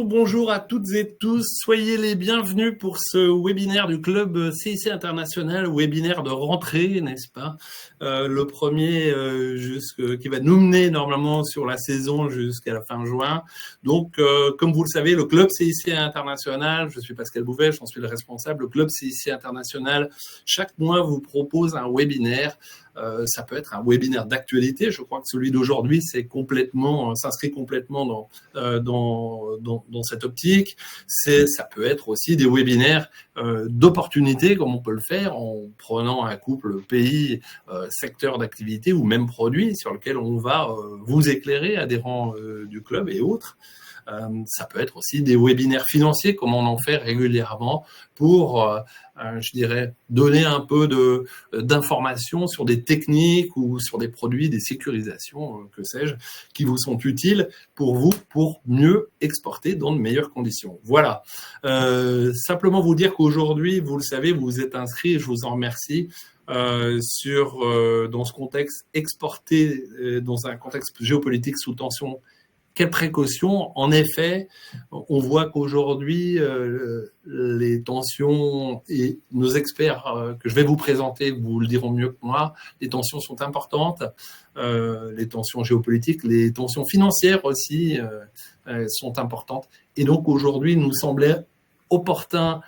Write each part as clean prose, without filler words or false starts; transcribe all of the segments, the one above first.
Bonjour à toutes et tous. Soyez les bienvenus pour ce webinaire du Club CIC International, webinaire de rentrée, n'est-ce pas? Le premier qui va nous mener normalement sur la saison jusqu'à la fin juin. Donc, comme vous le savez, le Club CIC International, je suis Pascal Bouvet, j'en suis le responsable. Le Club CIC International, chaque mois, vous propose un webinaire. Ça peut être un webinaire d'actualité. Je crois que celui d'aujourd'hui s'inscrit complètement dans cette optique. Ça peut être aussi des webinaires d'opportunités, comme on peut le faire en prenant un couple pays, secteur d'activité ou même produit sur lequel on va vous éclairer, adhérents du club et autres. Ça peut être aussi des webinaires financiers, comme on en fait régulièrement, pour, je dirais, donner un peu d'informations sur des techniques ou sur des produits, des sécurisations, que sais-je, qui vous sont utiles pour vous, pour mieux exporter dans de meilleures conditions. Voilà. Simplement vous dire qu'aujourd'hui, vous le savez, vous vous êtes inscrits et je vous en remercie. Dans ce contexte exporté, dans un contexte géopolitique sous tension. Quelles précautions? En effet, on voit qu'aujourd'hui, les tensions, et nos experts que je vais vous présenter vous le diront mieux que moi, les tensions sont importantes, les tensions géopolitiques, les tensions financières aussi sont importantes. Et donc aujourd'hui, il nous semblait opportun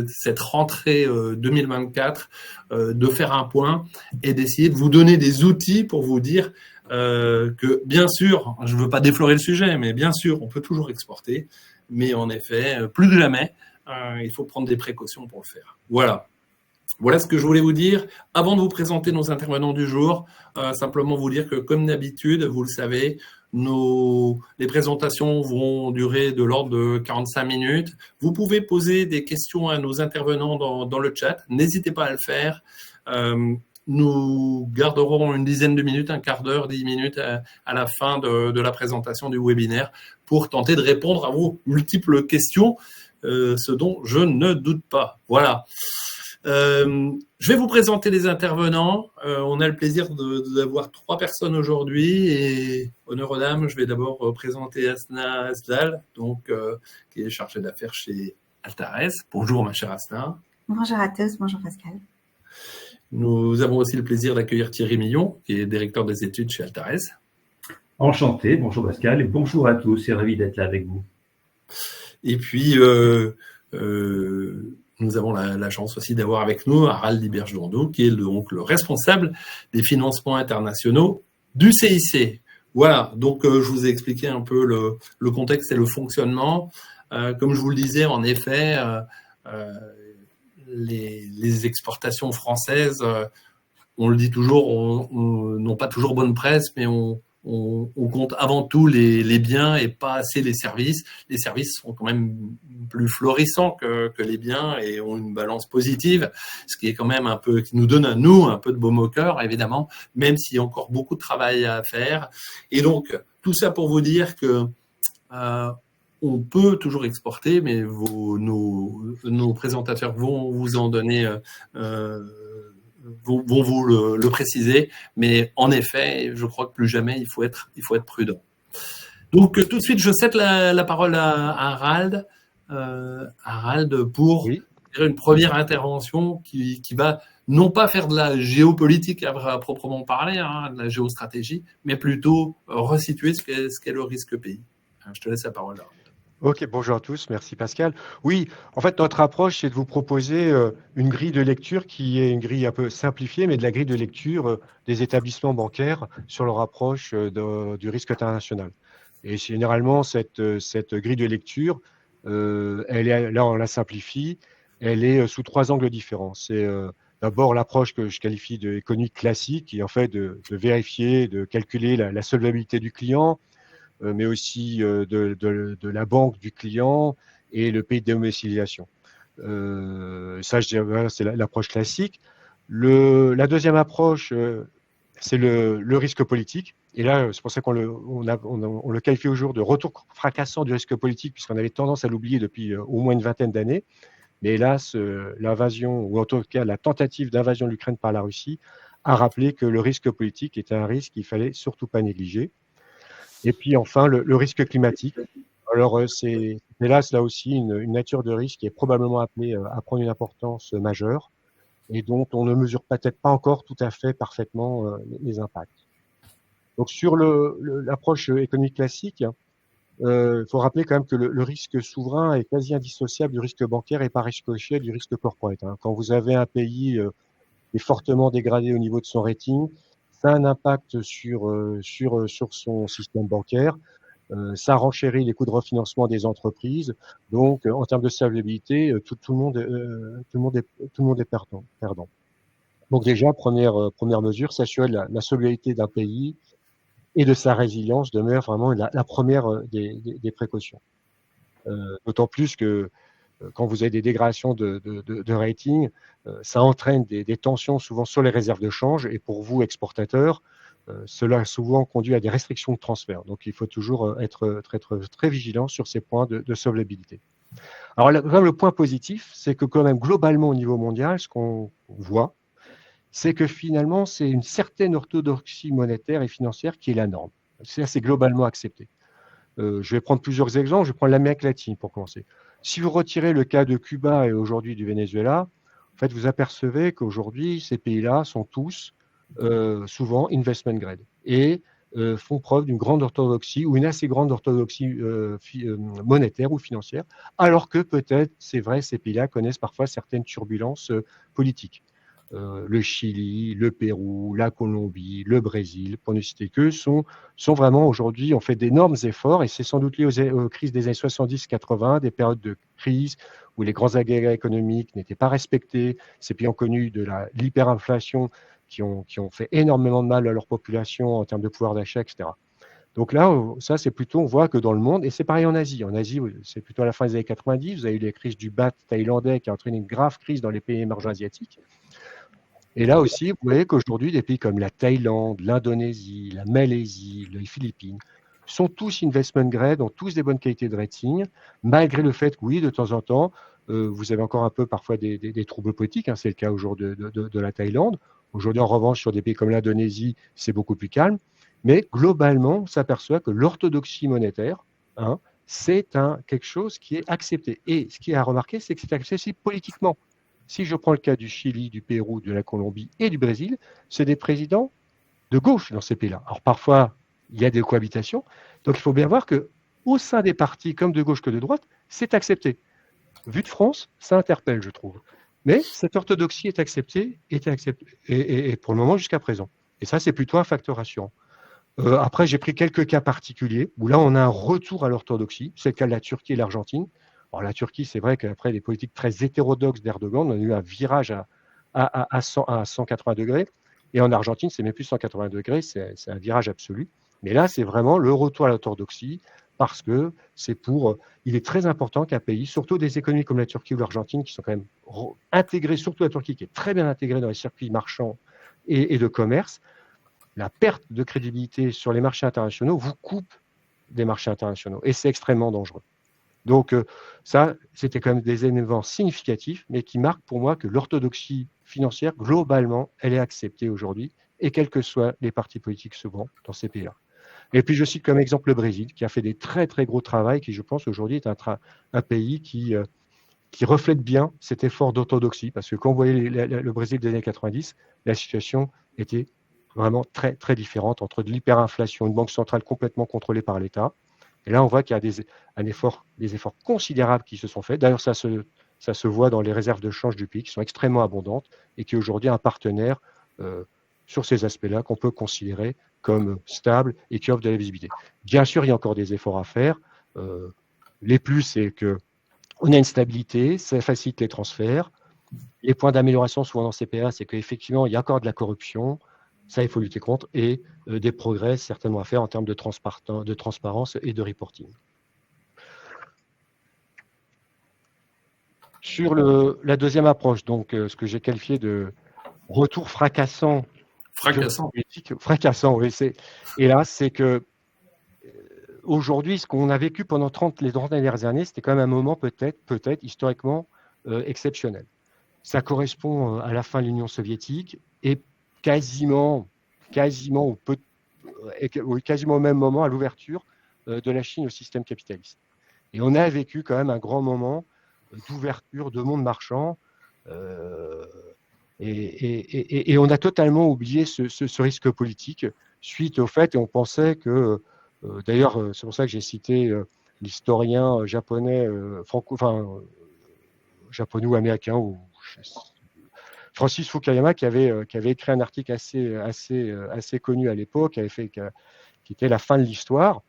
cette rentrée 2024 de faire un point et d'essayer de vous donner des outils pour vous dire que bien sûr, je ne veux pas déflorer le sujet, mais bien sûr, on peut toujours exporter, mais en effet, plus que jamais, il faut prendre des précautions pour le faire. Voilà ce que je voulais vous dire. Avant de vous présenter nos intervenants du jour, simplement vous dire que, comme d'habitude, vous le savez, les présentations vont durer de l'ordre de 45 minutes. Vous pouvez poser des questions à nos intervenants dans le chat. N'hésitez pas à le faire. Nous garderons une dizaine de minutes, un quart d'heure, 10 minutes à la fin de la présentation du webinaire pour tenter de répondre à vos multiples questions, ce dont je ne doute pas. Voilà. Je vais vous présenter les intervenants. On a le plaisir d'avoir 3 personnes aujourd'hui et honneur aux dames, je vais d'abord présenter Asna Asdal, qui est chargée d'affaires chez Altares. Bonjour ma chère Asna. Bonjour à tous, bonjour Pascal. Nous avons aussi le plaisir d'accueillir Thierry Millon, qui est directeur des études chez Altares. Enchanté, bonjour Pascal et bonjour à tous, et ravi d'être là avec vous. Et puis, nous avons la chance aussi d'avoir avec nous Harald Liberge-Dondeau, qui est donc le responsable des financements internationaux du CIC. Voilà, donc je vous ai expliqué un peu le contexte et le fonctionnement. Comme je vous le disais, en effet, les exportations françaises, on le dit toujours, n'ont pas toujours bonne presse, mais on compte avant tout les biens et pas assez les services. Les services sont quand même plus florissants que les biens et ont une balance positive, ce qui est quand même qui nous donne à nous un peu de baume au cœur, évidemment, même s'il y a encore beaucoup de travail à faire. Et donc, tout ça pour vous dire que on peut toujours exporter, mais nos présentateurs vont vous en donner, vont vous le préciser. Mais en effet, je crois que plus jamais, il faut être prudent. Donc, tout de suite, je cède la parole à Harald. Harald, pour une première intervention qui va non pas faire de la géopolitique à proprement parler, de la géostratégie, mais plutôt resituer ce qu'est le risque pays. Je te laisse la parole, Harald. Ok, bonjour à tous, merci Pascal. Oui, en fait, notre approche, c'est de vous proposer une grille de lecture qui est une grille un peu simplifiée, mais de la grille de lecture des établissements bancaires sur leur approche du risque international. Et généralement, cette grille de lecture, là, on la simplifie, elle est sous trois angles différents. C'est d'abord l'approche que je qualifie d'économie classique, qui est en fait de vérifier, de calculer la solvabilité du client, mais aussi de la banque du client et le pays de domiciliation. Ça, je dirais, voilà, c'est l'approche classique. La deuxième approche, c'est le risque politique. Et là, c'est pour ça on le qualifie au jour de retour fracassant du risque politique, puisqu'on avait tendance à l'oublier depuis au moins une vingtaine d'années. Mais hélas, l'invasion, ou en tout cas la tentative d'invasion de l'Ukraine par la Russie, a rappelé que le risque politique était un risque qu'il fallait surtout pas négliger. Et puis enfin, le risque climatique. Alors, c'est hélas là aussi une nature de risque qui est probablement appelée à prendre une importance majeure et dont on ne mesure peut-être pas encore tout à fait parfaitement les impacts. Donc, sur l'approche économique classique, il faut rappeler quand même que le risque souverain est quasi indissociable du risque bancaire et par ricochet du risque corporate. Quand vous avez un pays qui est fortement dégradé au niveau de son rating, ça a un impact sur son système bancaire. Ça renchérit les coûts de refinancement des entreprises. Donc, en termes de solvabilité, tout le monde est perdant. Donc déjà, première mesure, s'assurer de la solvabilité d'un pays et de sa résilience demeure vraiment la première des précautions. D'autant plus que quand vous avez des dégradations de rating, ça entraîne des tensions souvent sur les réserves de change. Et pour vous, exportateurs, cela a souvent conduit à des restrictions de transfert. Donc, il faut toujours être très vigilant sur ces points de solvabilité. Alors, là, le point positif, c'est que quand même globalement au niveau mondial, ce qu'on voit, c'est que finalement, c'est une certaine orthodoxie monétaire et financière qui est la norme. C'est assez globalement accepté. Je vais prendre plusieurs exemples. Je vais prendre l'Amérique latine pour commencer. Si vous retirez le cas de Cuba et aujourd'hui du Venezuela, en fait, vous apercevez qu'aujourd'hui, ces pays-là sont tous souvent investment grade et font preuve d'une grande orthodoxie ou une assez grande orthodoxie monétaire ou financière, alors que peut-être, c'est vrai, ces pays-là connaissent parfois certaines turbulences politiques. Le Chili, le Pérou, la Colombie, le Brésil, pour ne citer que, sont vraiment aujourd'hui, ont fait d'énormes efforts et c'est sans doute lié aux crises des années 70-80, des périodes de crise où les grands agrégats économiques n'étaient pas respectés. Ces pays ont connu de l'hyperinflation qui ont fait énormément de mal à leur population en termes de pouvoir d'achat, etc. Donc là, ça, c'est plutôt, on voit que dans le monde, et c'est pareil en Asie. En Asie, c'est plutôt à la fin des années 90, vous avez eu les crises du baht thaïlandais qui a entraîné une grave crise dans les pays émergents asiatiques. Et là aussi, vous voyez qu'aujourd'hui, des pays comme la Thaïlande, l'Indonésie, la Malaisie, les Philippines sont tous investment grade, ont tous des bonnes qualités de rating, malgré le fait que, oui, de temps en temps, vous avez encore un peu parfois des troubles politiques. C'est le cas aujourd'hui de la Thaïlande. Aujourd'hui, en revanche, sur des pays comme l'Indonésie, c'est beaucoup plus calme. Mais globalement, on s'aperçoit que l'orthodoxie monétaire, c'est quelque chose qui est accepté. Et ce qui est à remarquer, c'est que c'est accessible politiquement. Si je prends le cas du Chili, du Pérou, de la Colombie et du Brésil, c'est des présidents de gauche dans ces pays-là. Alors parfois, il y a des cohabitations. Donc il faut bien voir qu'au sein des partis, comme de gauche que de droite, c'est accepté. Vu de France, ça interpelle, je trouve. Mais cette orthodoxie est acceptée, et pour le moment jusqu'à présent. Et ça, c'est plutôt un facteur rassurant. Après, j'ai pris quelques cas particuliers où là, on a un retour à l'orthodoxie. C'est le cas de la Turquie et l'Argentine. Alors, la Turquie, c'est vrai qu'après les politiques très hétérodoxes d'Erdogan, on a eu un virage à 180 degrés. Et en Argentine, c'est même plus 180 degrés, c'est un virage absolu. Mais là, c'est vraiment le retour à l'orthodoxie parce que il est très important qu'un pays, surtout des économies comme la Turquie ou l'Argentine, qui sont quand même intégrées, surtout la Turquie, qui est très bien intégrée dans les circuits marchands et de commerce, la perte de crédibilité sur les marchés internationaux vous coupe des marchés internationaux. Et c'est extrêmement dangereux. Donc ça, c'était quand même des éléments significatifs, mais qui marquent pour moi que l'orthodoxie financière, globalement, elle est acceptée aujourd'hui, et quels que soient les partis politiques souvent dans ces pays-là. Et puis je cite comme exemple le Brésil, qui a fait des très très gros travaux, qui je pense aujourd'hui est un pays qui reflète bien cet effort d'orthodoxie, parce que quand vous voyez le Brésil des années 90, la situation était vraiment très, très différente entre de l'hyperinflation, une banque centrale complètement contrôlée par l'État, Et là, on voit qu'il y a des efforts considérables qui se sont faits. D'ailleurs, ça se voit dans les réserves de change du pays qui sont extrêmement abondantes et qui est aujourd'hui un partenaire sur ces aspects-là qu'on peut considérer comme stable et qui offre de la visibilité. Bien sûr, il y a encore des efforts à faire. Les plus, c'est qu'on a une stabilité, ça facilite les transferts. Les points d'amélioration souvent dans CPA, c'est qu'effectivement, il y a encore de la corruption, ça il faut lutter contre, et des progrès certainement à faire en termes de transparence et de reporting. Sur la deuxième approche, donc ce que j'ai qualifié de retour fracassant. Fracassant, oui. Et là, c'est que aujourd'hui, ce qu'on a vécu pendant les 30 dernières années, c'était quand même un moment peut-être historiquement exceptionnel. Ça correspond à la fin de l'Union soviétique et quasiment au même moment à l'ouverture de la Chine au système capitaliste. Et on a vécu quand même un grand moment d'ouverture de monde marchand et on a totalement oublié ce risque politique suite au fait, et on pensait que, d'ailleurs, c'est pour ça que j'ai cité l'historien japonais, japonais ou américain, ou Francis Fukuyama, qui avait écrit un article assez connu à l'époque, qui était La fin de l'histoire.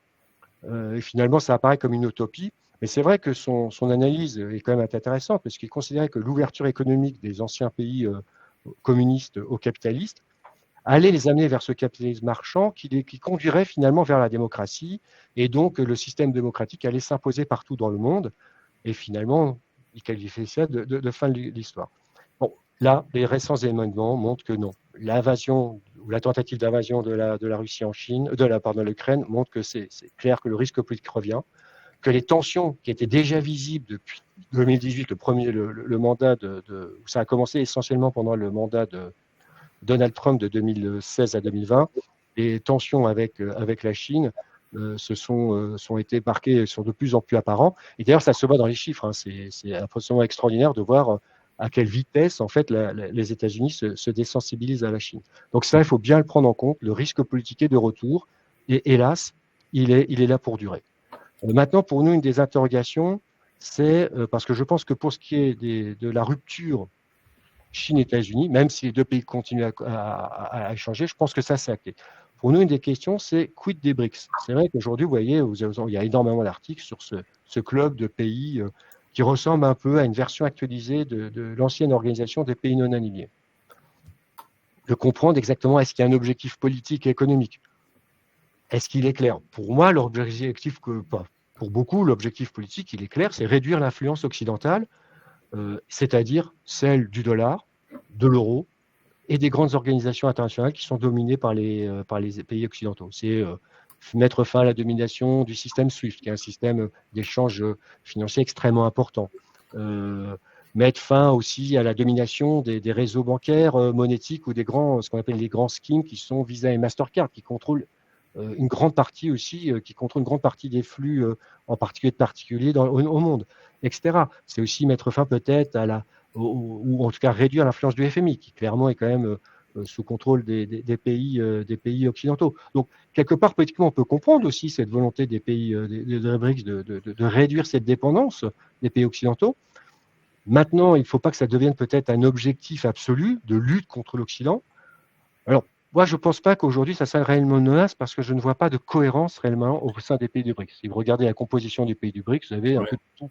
Et finalement, ça apparaît comme une utopie. Mais c'est vrai que son analyse est quand même intéressante, parce qu'il considérait que l'ouverture économique des anciens pays communistes aux capitalistes allait les amener vers ce capitalisme marchand qui conduirait finalement vers la démocratie, et donc le système démocratique allait s'imposer partout dans le monde, et finalement, il qualifiait ça de fin de l'histoire. Bon, là, les récents événements montrent que non. L'invasion ou la tentative d'invasion de la Russie en Chine, de l'Ukraine montre que c'est clair que le risque politique revient, que les tensions qui étaient déjà visibles depuis 2018, le mandat ça a commencé essentiellement pendant le mandat de Donald Trump de 2016 à 2020, les tensions avec la Chine sont été marquées, sont de plus en plus apparents. Et d'ailleurs, ça se voit dans les chiffres. Hein. C'est absolument extraordinaire de voir à quelle vitesse, en fait, les États-Unis se désensibilisent à la Chine. Donc ça, il faut bien le prendre en compte. Le risque politique est de retour. Et hélas, il est là pour durer. Maintenant, pour nous, une des interrogations, c'est parce que je pense que pour ce qui est de la rupture Chine-États-Unis, même si les deux pays continuent à échanger, je pense que ça, c'est acté. Pour nous, une des questions, c'est quid des BRICS. C'est vrai qu'aujourd'hui, vous voyez, il y a énormément d'articles sur ce club de pays qui ressemble un peu à une version actualisée de l'ancienne organisation des pays non alignés. De comprendre exactement, est-ce qu'il y a un objectif politique et économique? Est-ce qu'il est clair? Pour moi, l'objectif, pour beaucoup, l'objectif politique, il est clair, c'est réduire l'influence occidentale, c'est-à-dire celle du dollar, de l'euro et des grandes organisations internationales qui sont dominées par les pays occidentaux. C'est mettre fin à la domination du système SWIFT, qui est un système d'échange financier extrêmement important. Mettre fin aussi à la domination des réseaux bancaires monétiques ou ce qu'on appelle les grands schemes qui sont Visa et Mastercard, qui contrôlent une grande partie aussi, qui contrôle une grande partie des flux, en particulier de particuliers au monde, etc. C'est aussi mettre fin peut-être ou en tout cas réduire l'influence du FMI, qui clairement est quand même sous contrôle des pays occidentaux. Donc, quelque part, politiquement, on peut comprendre aussi cette volonté des pays des BRICS de réduire cette dépendance des pays occidentaux. Maintenant, il ne faut pas que ça devienne peut-être un objectif absolu de lutte contre l'Occident. Alors, moi, je ne pense pas qu'aujourd'hui, ça soit réellement une menace parce que je ne vois pas de cohérence réellement au sein des pays du BRICS. Si vous regardez la composition des pays du BRICS, vous avez un peu de tout.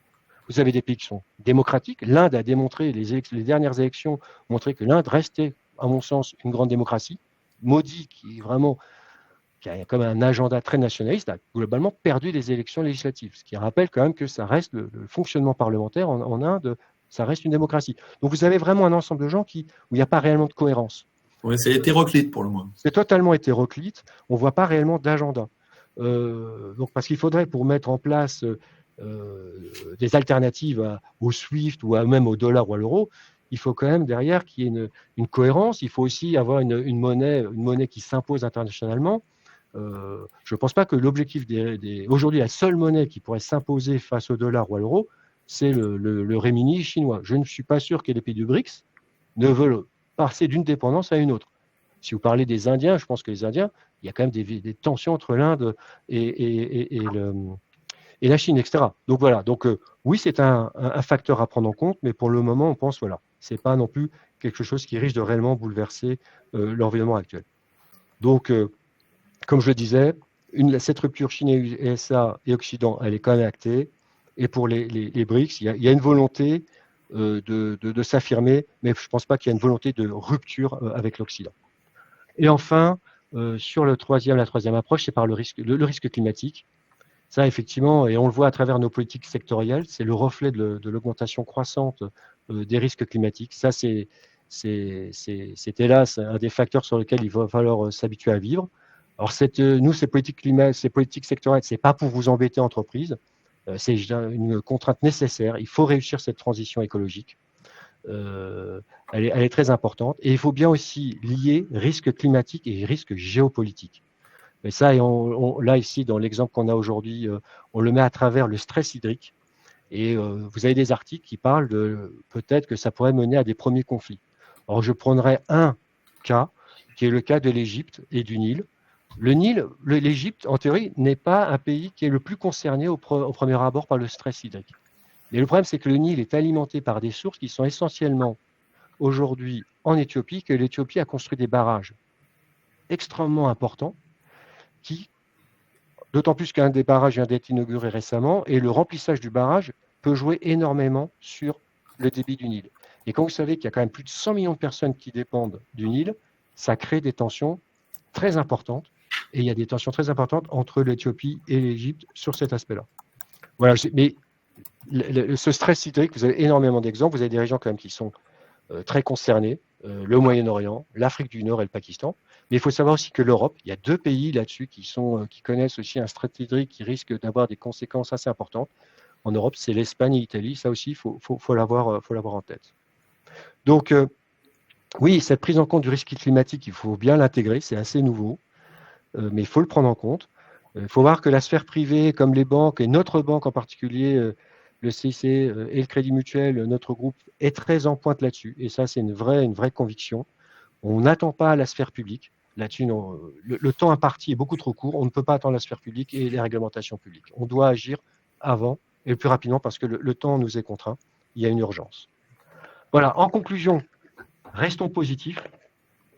Vous avez des pays qui sont démocratiques. L'Inde a démontré, les dernières élections ont montré que l'Inde restait, à mon sens, une grande démocratie. Modi, qui a comme un agenda très nationaliste, a globalement perdu les élections législatives. Ce qui rappelle quand même que ça reste le fonctionnement parlementaire en Inde, ça reste une démocratie. Donc vous avez vraiment un ensemble de gens où il n'y a pas réellement de cohérence. Oui, c'est hétéroclite pour le moins. C'est totalement hétéroclite. On ne voit pas réellement d'agenda. Donc, parce qu'il faudrait, pour mettre en place des alternatives au SWIFT ou même au dollar ou à l'euro, il faut quand même derrière qu'il y ait une cohérence. Il faut aussi avoir une monnaie qui s'impose internationalement. Je ne pense pas que l'objectif aujourd'hui, la seule monnaie qui pourrait s'imposer face au dollar ou à l'euro, c'est le renminbi chinois. Je ne suis pas sûr que les pays du BRICS ne veulent passer d'une dépendance à une autre. Si vous parlez des Indiens, je pense que les Indiens, il y a quand même des tensions entre l'Inde et et la Chine, etc. Donc voilà, donc oui, c'est un facteur à prendre en compte, mais pour le moment, on pense, voilà, c'est pas non plus quelque chose qui risque de réellement bouleverser l'environnement actuel. Donc, comme je le disais, cette rupture Chine et USA et Occident, elle est quand même actée. Et pour les BRICS, il y a une volonté de s'affirmer, mais je ne pense pas qu'il y a une volonté de rupture avec l'Occident. Et enfin, sur la troisième approche, c'est par le risque climatique. Ça, effectivement, et on le voit à travers nos politiques sectorielles, c'est le reflet de l'augmentation croissante des risques climatiques. Ça, c'est hélas un des facteurs sur lesquels il va falloir s'habituer à vivre. Alors, nous, ces politiques sectorielles, ce n'est pas pour vous embêter, entreprise. C'est une contrainte nécessaire. Il faut réussir cette transition écologique. Elle est très importante. Et il faut bien aussi lier risque climatique et risque géopolitique. Et ça, là, ici, dans l'exemple qu'on a aujourd'hui, on le met à travers le stress hydrique. Et vous avez des articles qui parlent de peut-être que ça pourrait mener à des premiers conflits. Alors, je prendrai un cas, qui est le cas de l'Égypte et du Nil. Le Nil, l'Égypte, en théorie, n'est pas un pays qui est le plus concerné au premier abord par le stress hydrique. Mais le problème, c'est que le Nil est alimenté par des sources qui sont essentiellement aujourd'hui en Éthiopie, que l'Éthiopie a construit des barrages extrêmement importants, d'autant plus qu'un des barrages vient d'être inauguré récemment, et le remplissage du barrage peut jouer énormément sur le débit du Nil. Et quand vous savez qu'il y a quand même plus de 100 millions de personnes qui dépendent du Nil, ça crée des tensions très importantes, et il y a des tensions très importantes entre l'Éthiopie et l'Égypte sur cet aspect-là. Voilà, mais ce stress hydrique, vous avez énormément d'exemples, vous avez des régions quand même qui sont très concernées, le Moyen-Orient, l'Afrique du Nord et le Pakistan. Mais il faut savoir aussi que l'Europe, il y a 2 pays là-dessus qui connaissent aussi un stress hydrique qui risque d'avoir des conséquences assez importantes. En Europe, c'est l'Espagne et l'Italie. Ça aussi, il faut l'avoir en tête. Donc, oui, cette prise en compte du risque climatique, il faut bien l'intégrer. C'est assez nouveau, mais il faut le prendre en compte. Il faut voir que la sphère privée, comme les banques, et notre banque en particulier, le CIC et le Crédit Mutuel, notre groupe, est très en pointe là-dessus. Et ça, c'est une vraie conviction. On n'attend pas la sphère publique. Là-dessus, le temps imparti est beaucoup trop court. On ne peut pas attendre la sphère publique et les réglementations publiques. On doit agir avant et le plus rapidement parce que le temps nous est contraint. Il y a une urgence. Voilà, en conclusion, restons positifs.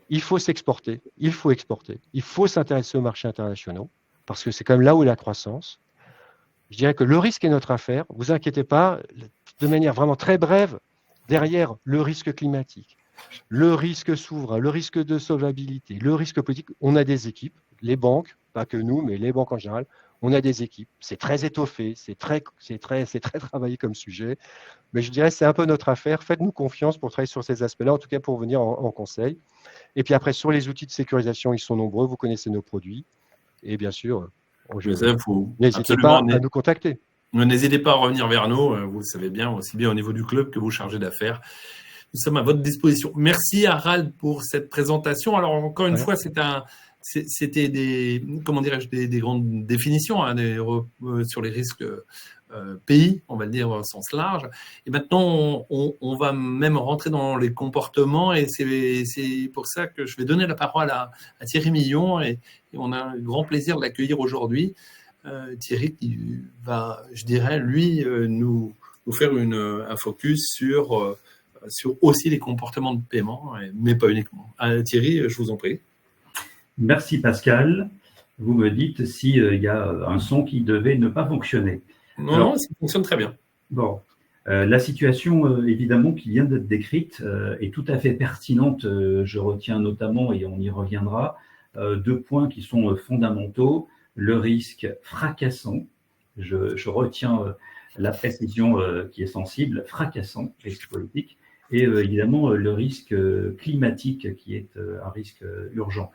Il faut s'exporter, il faut exporter, il faut s'intéresser aux marchés internationaux parce que c'est quand même là où est la croissance. Je dirais que le risque est notre affaire. Ne vous inquiétez pas, de manière vraiment très brève, derrière le risque climatique, le risque souverain, le risque de solvabilité, le risque politique, on a des équipes, les banques, pas que nous, mais les banques en général, on a des équipes. C'est très étoffé, c'est très travaillé comme sujet. Mais je dirais que c'est un peu notre affaire. Faites-nous confiance pour travailler sur ces aspects-là, en tout cas pour venir en conseil. Et puis après, sur les outils de sécurisation, ils sont nombreux. Vous connaissez nos produits. Et bien sûr, n'hésitez pas à nous contacter. N'hésitez pas à revenir vers nous. Vous le savez bien, aussi bien au niveau du club que vous chargez d'affaires. Nous sommes à votre disposition. Merci Harald pour cette présentation. Alors encore une fois, c'était des grandes définitions sur les risques pays, on va le dire au sens large. Et maintenant, on va même rentrer dans les comportements et c'est pour ça que je vais donner la parole à Thierry Millon et on a un grand plaisir de l'accueillir aujourd'hui. Thierry qui va, je dirais, lui, nous faire un focus sur aussi les comportements de paiement, mais pas uniquement. Thierry, je vous en prie. Merci Pascal. Vous me dites s'il y a un son qui devait ne pas fonctionner. Non, ça fonctionne très bien. Bon, la situation évidemment qui vient d'être décrite est tout à fait pertinente. Je retiens notamment, et on y reviendra, 2 points qui sont fondamentaux. Le risque fracassant, je retiens la précision qui est sensible, fracassant, risque politique, et évidemment le risque climatique qui est un risque urgent.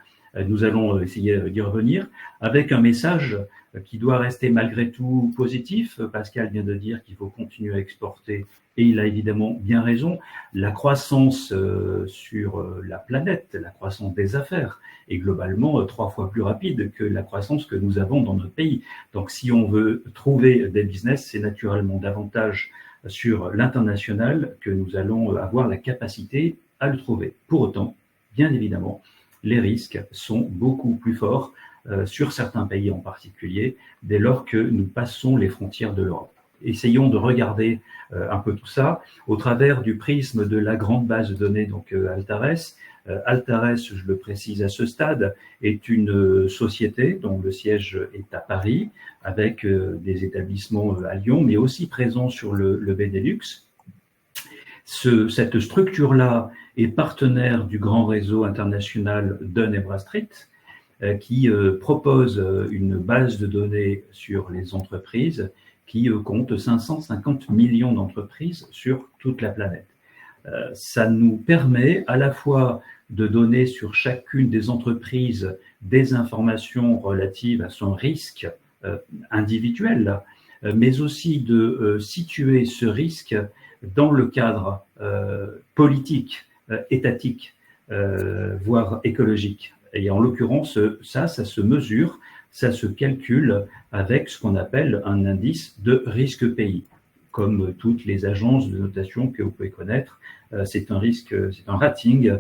Nous allons essayer d'y revenir avec un message qui doit rester malgré tout positif. Pascal vient de dire qu'il faut continuer à exporter et il a évidemment bien raison. La croissance sur la planète, la croissance des affaires est globalement 3 fois plus rapide que la croissance que nous avons dans notre pays. Donc si on veut trouver des business, c'est naturellement davantage sur l'international que nous allons avoir la capacité à le trouver. Pour autant, bien évidemment, les risques sont beaucoup plus forts sur certains pays en particulier, dès lors que nous passons les frontières de l'Europe. Essayons de regarder un peu tout ça au travers du prisme de la grande base de données, donc Altares. Altares, je le précise à ce stade, est une société dont le siège est à Paris, avec des établissements à Lyon, mais aussi présents sur le Benelux. Cette structure-là est partenaire du grand réseau international Dun & Bradstreet, qui propose une base de données sur les entreprises qui compte 550 millions d'entreprises sur toute la planète. Ça nous permet à la fois de donner sur chacune des entreprises des informations relatives à son risque individuel, mais aussi de situer ce risque dans le cadre politique, étatique, voire écologique. Et en l'occurrence, ça se mesure, ça se calcule avec ce qu'on appelle un indice de risque pays. Comme toutes les agences de notation que vous pouvez connaître, c'est un rating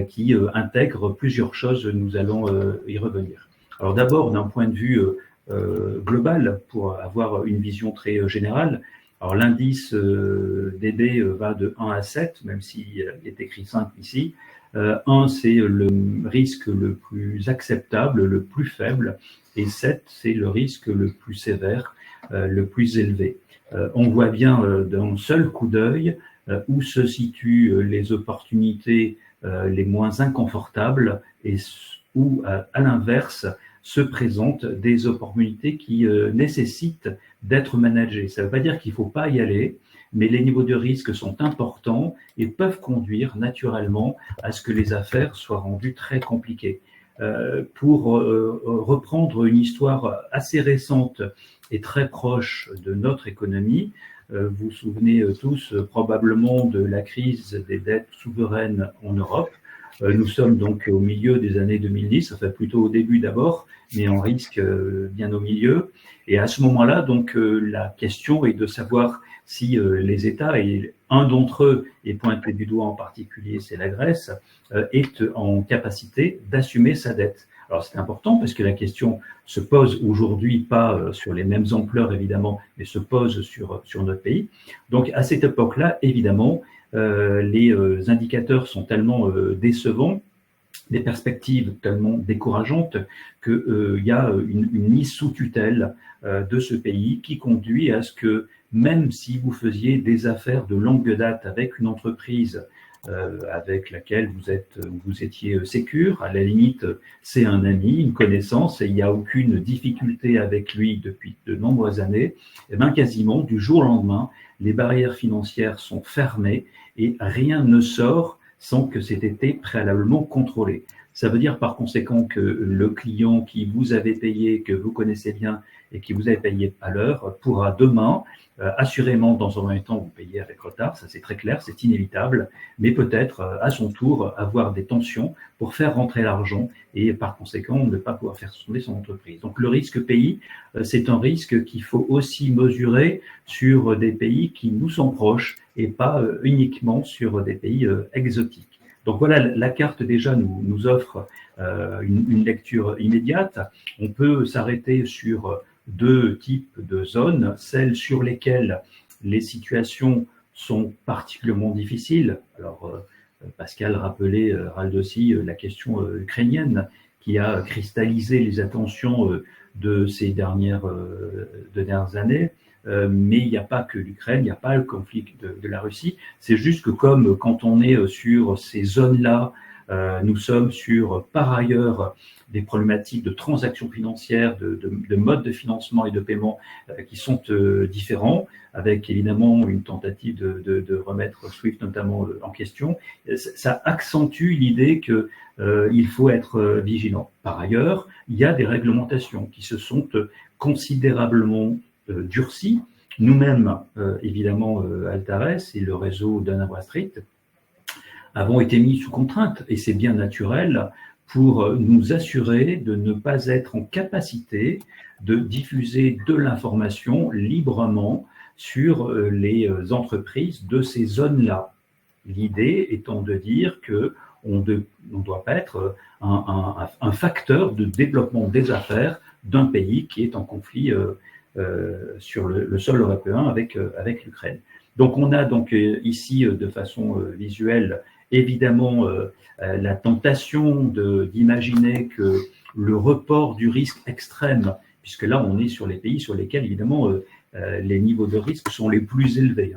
qui intègre plusieurs choses. Nous allons y revenir. Alors d'abord, d'un point de vue global, pour avoir une vision très générale, alors l'indice DB va de 1 à 7, même s'il est écrit 5 ici. 1, c'est le risque le plus acceptable, le plus faible, et 7, c'est le risque le plus sévère, le plus élevé. On voit bien d'un seul coup d'œil où se situent les opportunités les moins inconfortables et où, à l'inverse, se présentent des opportunités qui nécessitent d'être managées. Ça ne veut pas dire qu'il ne faut pas y aller, mais les niveaux de risque sont importants et peuvent conduire naturellement à ce que les affaires soient rendues très compliquées. Pour reprendre une histoire assez récente et très proche de notre économie, vous vous souvenez tous probablement de la crise des dettes souveraines en Europe. Nous sommes donc au milieu des années 2010, enfin plutôt au début d'abord, mais on risque bien au milieu. Et à ce moment-là, donc la question est de savoir si les États, et un d'entre eux est pointé du doigt en particulier, c'est la Grèce, est en capacité d'assumer sa dette. Alors c'est important parce que la question se pose aujourd'hui pas sur les mêmes ampleurs évidemment, mais se pose sur notre pays. Donc à cette époque-là, évidemment, les indicateurs sont tellement décevants, des perspectives tellement décourageantes qu'il y a une mise sous tutelle de ce pays qui conduit à ce que même si vous faisiez des affaires de longue date avec une entreprise avec laquelle vous étiez sécure, à la limite c'est un ami, une connaissance et il n'y a aucune difficulté avec lui depuis de nombreuses années, et bien quasiment du jour au lendemain, les barrières financières sont fermées et rien ne sort sans que cet été préalablement contrôlé. Ça veut dire par conséquent que le client qui vous avait payé, que vous connaissez bien et qui vous avait payé à l'heure, pourra demain, assurément dans un premier temps, vous payer avec retard, ça c'est très clair, c'est inévitable, mais peut-être à son tour avoir des tensions pour faire rentrer l'argent et par conséquent ne pas pouvoir faire tourner son entreprise. Donc le risque pays, c'est un risque qu'il faut aussi mesurer sur des pays qui nous sont proches et pas uniquement sur des pays exotiques. Donc voilà, la carte déjà nous offre une lecture immédiate. On peut s'arrêter sur deux types de zones, celles sur lesquelles les situations sont particulièrement difficiles. Alors, Pascal rappelait aussi la question ukrainienne qui a cristallisé les attentions de ces dernières années. Mais il n'y a pas que l'Ukraine, il n'y a pas le conflit de la Russie. C'est juste que comme quand on est sur ces zones-là, nous sommes sur, par ailleurs, des problématiques de transactions financières, de modes de financement et de paiement qui sont différents, avec évidemment une tentative de remettre SWIFT notamment en question. Ça accentue l'idée que il faut être vigilant. Par ailleurs, il y a des réglementations qui se sont considérablement durcies. Nous-mêmes, évidemment, Altares et le réseau Dun & Bradstreet avons été mis sous contrainte, et c'est bien naturel, pour nous assurer de ne pas être en capacité de diffuser de l'information librement sur les entreprises de ces zones-là. L'idée étant de dire que on ne doit pas être un facteur de développement des affaires d'un pays qui est en conflit sur le sol européen avec l'Ukraine. Donc on a donc ici de façon visuelle évidemment la tentation d'imaginer que le report du risque extrême, puisque là on est sur les pays sur lesquels évidemment les niveaux de risque sont les plus élevés.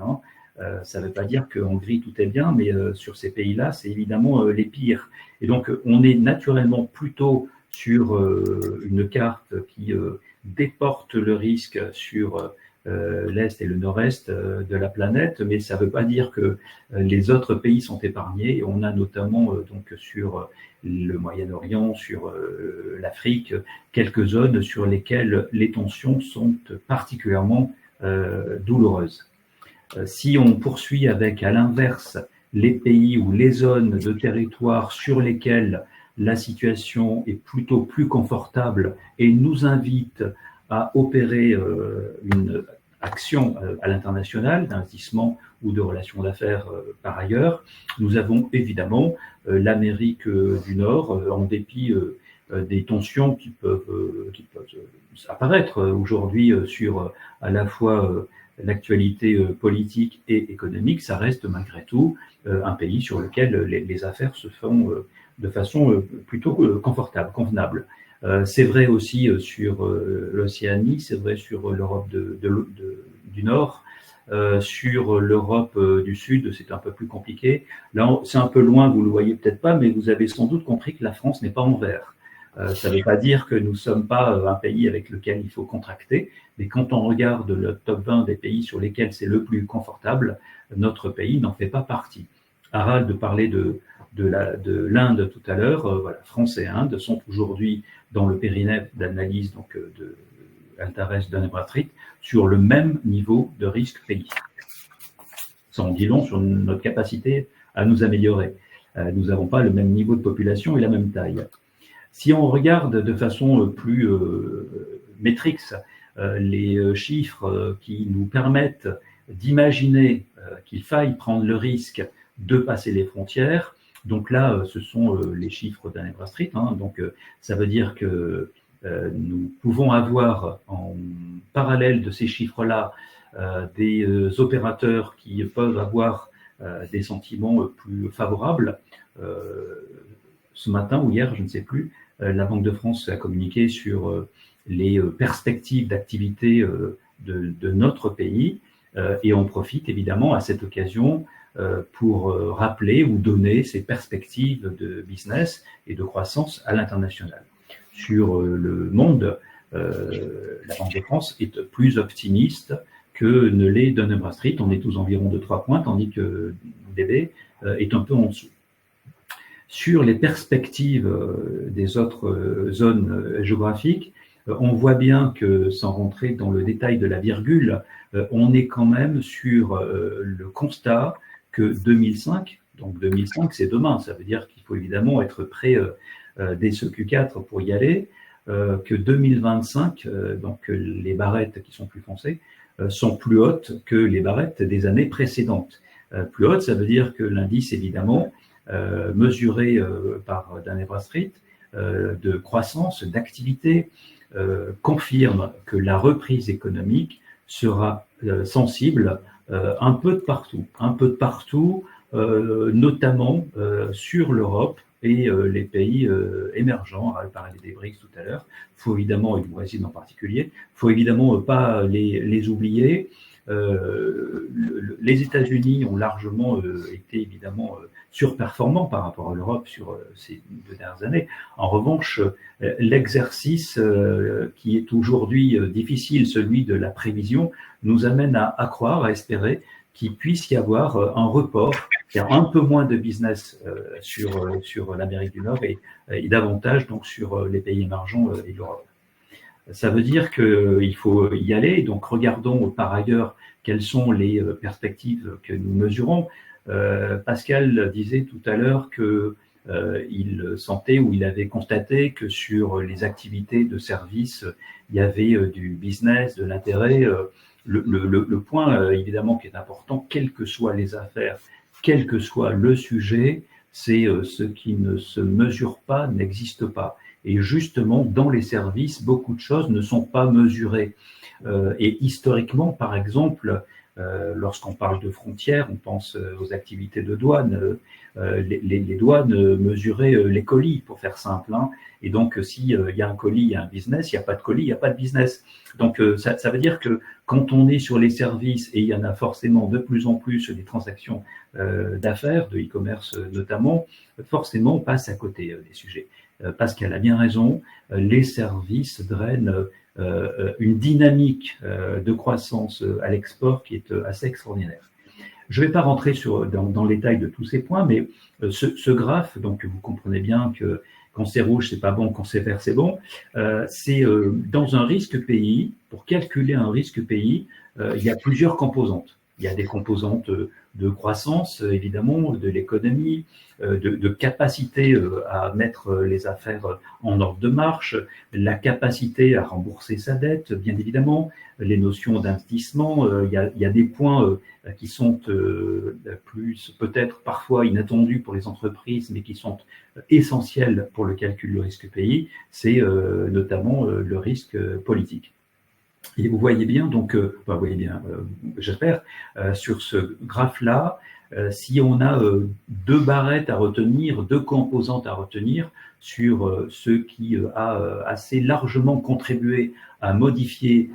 Ça ne veut pas dire qu'en Hongrie tout est bien, mais sur ces pays-là, c'est évidemment les pires. Et donc on est naturellement plutôt sur une carte qui déporte le risque sur l'Est et le Nord-Est de la planète, mais ça ne veut pas dire que les autres pays sont épargnés. Et on a notamment donc sur le Moyen-Orient, sur l'Afrique, quelques zones sur lesquelles les tensions sont particulièrement douloureuses. Si on poursuit avec, à l'inverse, les pays ou les zones de territoire sur lesquelles la situation est plutôt plus confortable et nous invite à opérer une action à l'international, d'investissement ou de relations d'affaires par ailleurs, nous avons évidemment l'Amérique du Nord, en dépit des tensions qui peuvent apparaître aujourd'hui sur à la fois l'actualité politique et économique, ça reste malgré tout un pays sur lequel les affaires se font de façon plutôt convenable. C'est vrai aussi sur l'Océanie, c'est vrai sur l'Europe du Nord, sur l'Europe du Sud, c'est un peu plus compliqué. Là, c'est un peu loin, vous le voyez peut-être pas, mais vous avez sans doute compris que la France n'est pas en vert. Ça ne veut pas dire que nous ne sommes pas un pays avec lequel il faut contracter, mais quand on regarde le top 20 des pays sur lesquels c'est le plus confortable, notre pays n'en fait pas partie. Harald parlait de l'Inde tout à l'heure. Voilà, France et Inde sont aujourd'hui dans le périmètre d'analyse donc de Altares Dun & Bradstreet sur le même niveau de risque pays. Ça en dit long sur notre capacité à nous améliorer. Nous n'avons pas le même niveau de population et la même taille. Si on regarde de façon plus métrique les chiffres qui nous permettent d'imaginer qu'il faille prendre le risque de passer les frontières, donc là, ce sont les chiffres d'Dun & Bradstreet. Donc ça veut dire que nous pouvons avoir en parallèle de ces chiffres-là des opérateurs qui peuvent avoir des sentiments plus favorables. Ce matin ou hier, je ne sais plus, la Banque de France a communiqué sur les perspectives d'activité de notre pays et on profite évidemment à cette occasion pour rappeler ou donner ces perspectives de business et de croissance à l'international. Sur le monde, la Banque de France est plus optimiste que ne l'est Dun & Bradstreet. On est aux environs de 3 points, tandis que DB est un peu en dessous. Sur les perspectives des autres zones géographiques, on voit bien que, sans rentrer dans le détail de la virgule, on est quand même sur le constat que 2005, donc 2005 c'est demain, ça veut dire qu'il faut évidemment être prêt dès ce Q4 pour y aller, que 2025, donc les barrettes qui sont plus foncées, sont plus hautes que les barrettes des années précédentes. Plus hautes, ça veut dire que l'indice évidemment mesuré par Dun & Bradstreet de croissance, d'activité, confirme que la reprise économique sera sensible un peu de partout, notamment sur l'Europe et les pays émergents. On parlait des BRICS tout à l'heure. Il faut évidemment, et le Brésil en particulier, il faut évidemment pas les oublier. Les États-Unis ont largement été évidemment surperformants par rapport à l'Europe sur ces 2 dernières années. En revanche, l'exercice qui est aujourd'hui difficile, celui de la prévision, nous amène à croire, à espérer qu'il puisse y avoir un report, il y a un peu moins de business sur l'Amérique du Nord et davantage donc sur les pays émergents et l'Europe. Ça veut dire qu'il faut y aller. Donc, regardons par ailleurs quelles sont les perspectives que nous mesurons. Pascal disait tout à l'heure qu'il sentait ou il avait constaté que sur les activités de service, il y avait du business, de l'intérêt. Le point évidemment qui est important, quelles que soient les affaires, quel que soit le sujet, c'est ce qui ne se mesure pas n'existe pas. Et justement, dans les services, beaucoup de choses ne sont pas mesurées. Et historiquement, par exemple, lorsqu'on parle de frontières, on pense aux activités de douane. Les douanes mesuraient les colis, pour faire simple. Hein. Et donc, s'il y a un colis, il y a un business. S'il n'y a pas de colis, il n'y a pas de business. Donc, ça veut dire que quand on est sur les services, et il y en a forcément de plus en plus des transactions d'affaires, de e-commerce notamment, forcément, on passe à côté des sujets. Pascal a bien raison, les services drainent une dynamique de croissance à l'export qui est assez extraordinaire. Je ne vais pas rentrer dans le détail de tous ces points, mais ce graphe, donc vous comprenez bien que quand c'est rouge, c'est pas bon, quand c'est vert, c'est bon. C'est dans un risque pays, pour calculer un risque pays, il y a plusieurs composantes. Il y a des composantes de croissance, évidemment, de l'économie, de capacité à mettre les affaires en ordre de marche, la capacité à rembourser sa dette, bien évidemment, les notions d'investissement. Il y a des points qui sont plus peut-être parfois inattendus pour les entreprises, mais qui sont essentiels pour le calcul du risque pays, c'est notamment le risque politique. Et vous voyez bien, donc, vous voyez bien, j'espère, sur ce graphe-là, si on a deux barrettes à retenir, deux composantes à retenir sur ce qui a assez largement contribué à modifier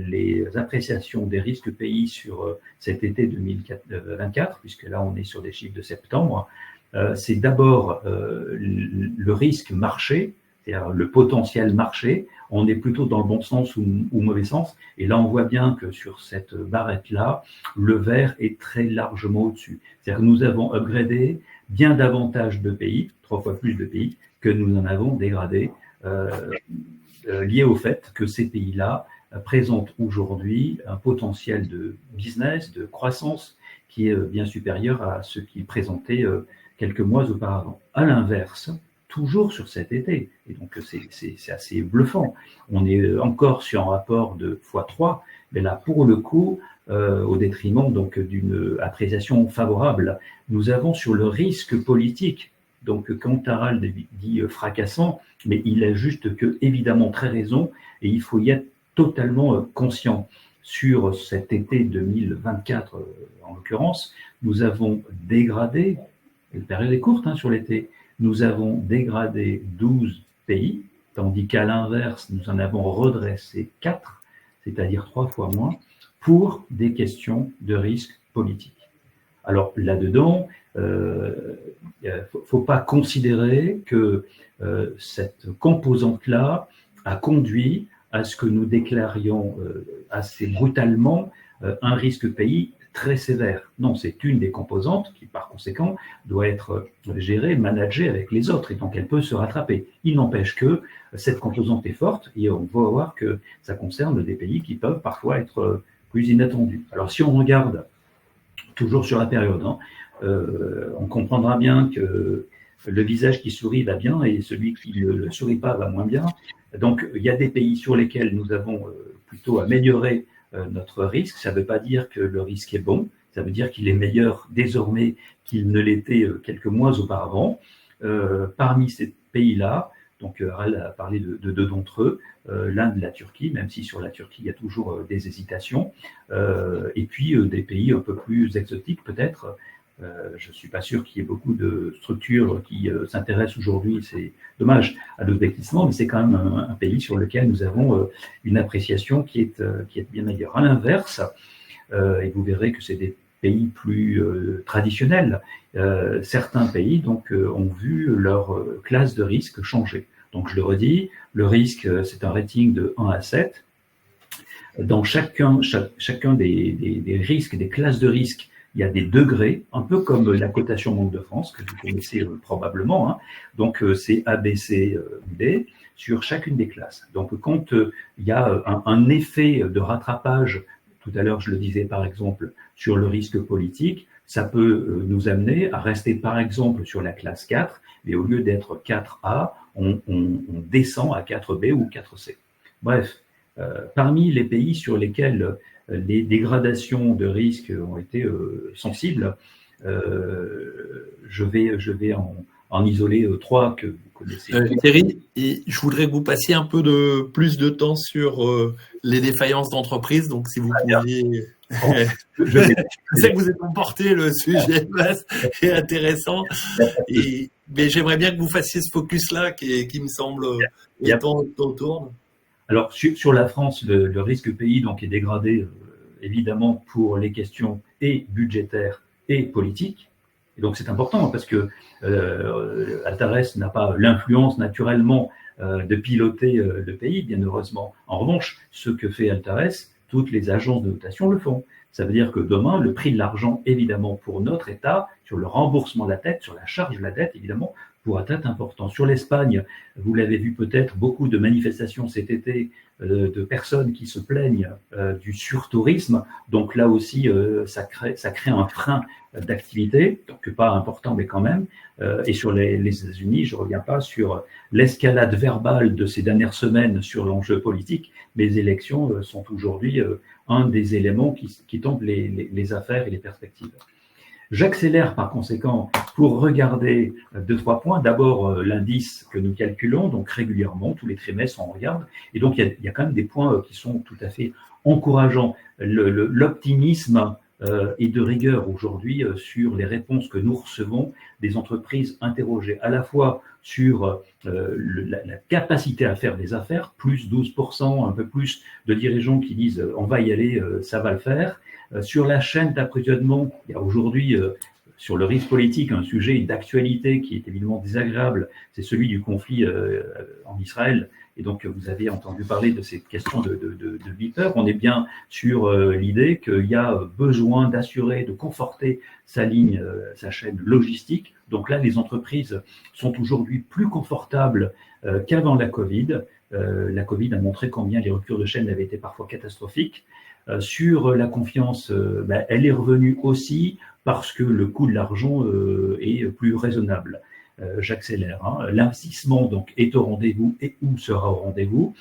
les appréciations des risques pays sur cet été 2024, puisque là on est sur des chiffres de septembre, c'est d'abord le risque marché, c'est-à-dire le potentiel marché. On est plutôt dans le bon sens ou mauvais sens. Et là, on voit bien que sur cette barrette-là, le vert est très largement au-dessus. C'est-à-dire que nous avons upgradé bien davantage de pays, 3 fois plus de pays, que nous en avons dégradé, lié au fait que ces pays-là présentent aujourd'hui un potentiel de business, de croissance, qui est bien supérieur à ce qu'ils présentaient quelques mois auparavant. À l'inverse, toujours sur cet été. Et donc, c'est assez bluffant. On est encore sur un rapport de x3, mais là, pour le coup, au détriment donc d'une appréciation favorable, nous avons sur le risque politique. Donc, quand Harald dit fracassant, mais il a juste que, évidemment, très raison, et il faut y être totalement conscient. Sur cet été 2024, en l'occurrence, nous avons dégradé, la période est courte sur l'été, nous avons dégradé 12 pays, tandis qu'à l'inverse, nous en avons redressé 4, c'est-à-dire 3 fois moins, pour des questions de risque politique. Alors là-dedans, faut pas considérer que cette composante-là a conduit à ce que nous déclarions assez brutalement un risque pays très sévère. Non, c'est une des composantes qui, par conséquent, doit être gérée, managée avec les autres, et donc elle peut se rattraper. Il n'empêche que cette composante est forte, et on va voir que ça concerne des pays qui peuvent parfois être plus inattendus. Alors si on regarde toujours sur la période, on comprendra bien que le visage qui sourit va bien et celui qui ne sourit pas va moins bien. Donc il y a des pays sur lesquels nous avons plutôt amélioré notre risque. Ça ne veut pas dire que le risque est bon, ça veut dire qu'il est meilleur désormais qu'il ne l'était quelques mois auparavant. Parmi ces pays-là, donc Harald a parlé de deux d'entre eux, l'Inde et la Turquie, même si sur la Turquie il y a toujours des hésitations, et puis des pays un peu plus exotiques peut-être. Je ne suis pas sûr qu'il y ait beaucoup de structures qui s'intéressent aujourd'hui, c'est dommage, à l'Ouzbékistan, mais c'est quand même un pays sur lequel nous avons une appréciation qui est bien meilleure. À l'inverse, et vous verrez que c'est des pays plus traditionnels, certains pays donc, ont vu leur classe de risque changer. Donc je le redis, le risque, c'est un rating de 1 à 7. Dans chacun des risques, des classes de risque, il y a des degrés, un peu comme la cotation Banque de France, que vous connaissez probablement. Donc, c'est A, B, C, D sur chacune des classes. Donc, quand il y a un effet de rattrapage, tout à l'heure, je le disais par exemple, sur le risque politique, ça peut nous amener à rester par exemple sur la classe 4, mais au lieu d'être 4A, on descend à 4B ou 4C. Bref, parmi les pays sur lesquels les dégradations de risque ont été sensibles, Je vais en isoler 3 que vous connaissez. Thierry, et je voudrais que vous passiez un peu plus de temps sur les défaillances d'entreprise. Donc, si vous pouviez. Je sais que vous êtes emporté, le sujet est intéressant. Mais j'aimerais bien que vous fassiez ce focus-là qui me semble étant tourne. Alors, sur la France, le risque pays donc, est dégradé évidemment pour les questions et budgétaires et politiques. Et donc, c'est important parce que Altares n'a pas l'influence naturellement de piloter le pays, bien heureusement. En revanche, ce que fait Altares, toutes les agences de notation le font. Ça veut dire que demain, le prix de l'argent, évidemment, pour notre État, sur le remboursement de la dette, sur la charge de la dette, évidemment, pourra être important. Sur l'Espagne, vous l'avez vu peut-être, beaucoup de manifestations cet été de personnes qui se plaignent du surtourisme. Donc là aussi, ça crée un frein d'activité, donc pas important, mais quand même. Et sur les États-Unis, je ne reviens pas sur l'escalade verbale de ces dernières semaines sur l'enjeu politique, mais les élections sont aujourd'hui un des éléments qui tombent les affaires et les perspectives. J'accélère par conséquent pour regarder 2-3 points. D'abord, l'indice que nous calculons, donc régulièrement, tous les trimestres, on regarde. Et donc, il y a quand même des points qui sont tout à fait encourageants. L'optimisme est de rigueur aujourd'hui sur les réponses que nous recevons des entreprises interrogées, à la fois sur la capacité à faire des affaires, plus 12%, un peu plus de dirigeants qui disent on va y aller, ça va le faire. Sur la chaîne d'approvisionnement, il y a aujourd'hui, sur le risque politique, un sujet d'actualité qui est évidemment désagréable, c'est celui du conflit en Israël. Et donc, vous avez entendu parler de cette question de beeper. On est bien sur l'idée qu'il y a besoin d'assurer, de conforter sa ligne, sa chaîne logistique. Donc là, les entreprises sont aujourd'hui plus confortables qu'avant la Covid. La Covid a montré combien les ruptures de chaîne avaient été parfois catastrophiques. Sur la confiance, elle est revenue aussi parce que le coût de l'argent est plus raisonnable. J'accélère. L'investissement donc est au rendez-vous et où sera au rendez-vous.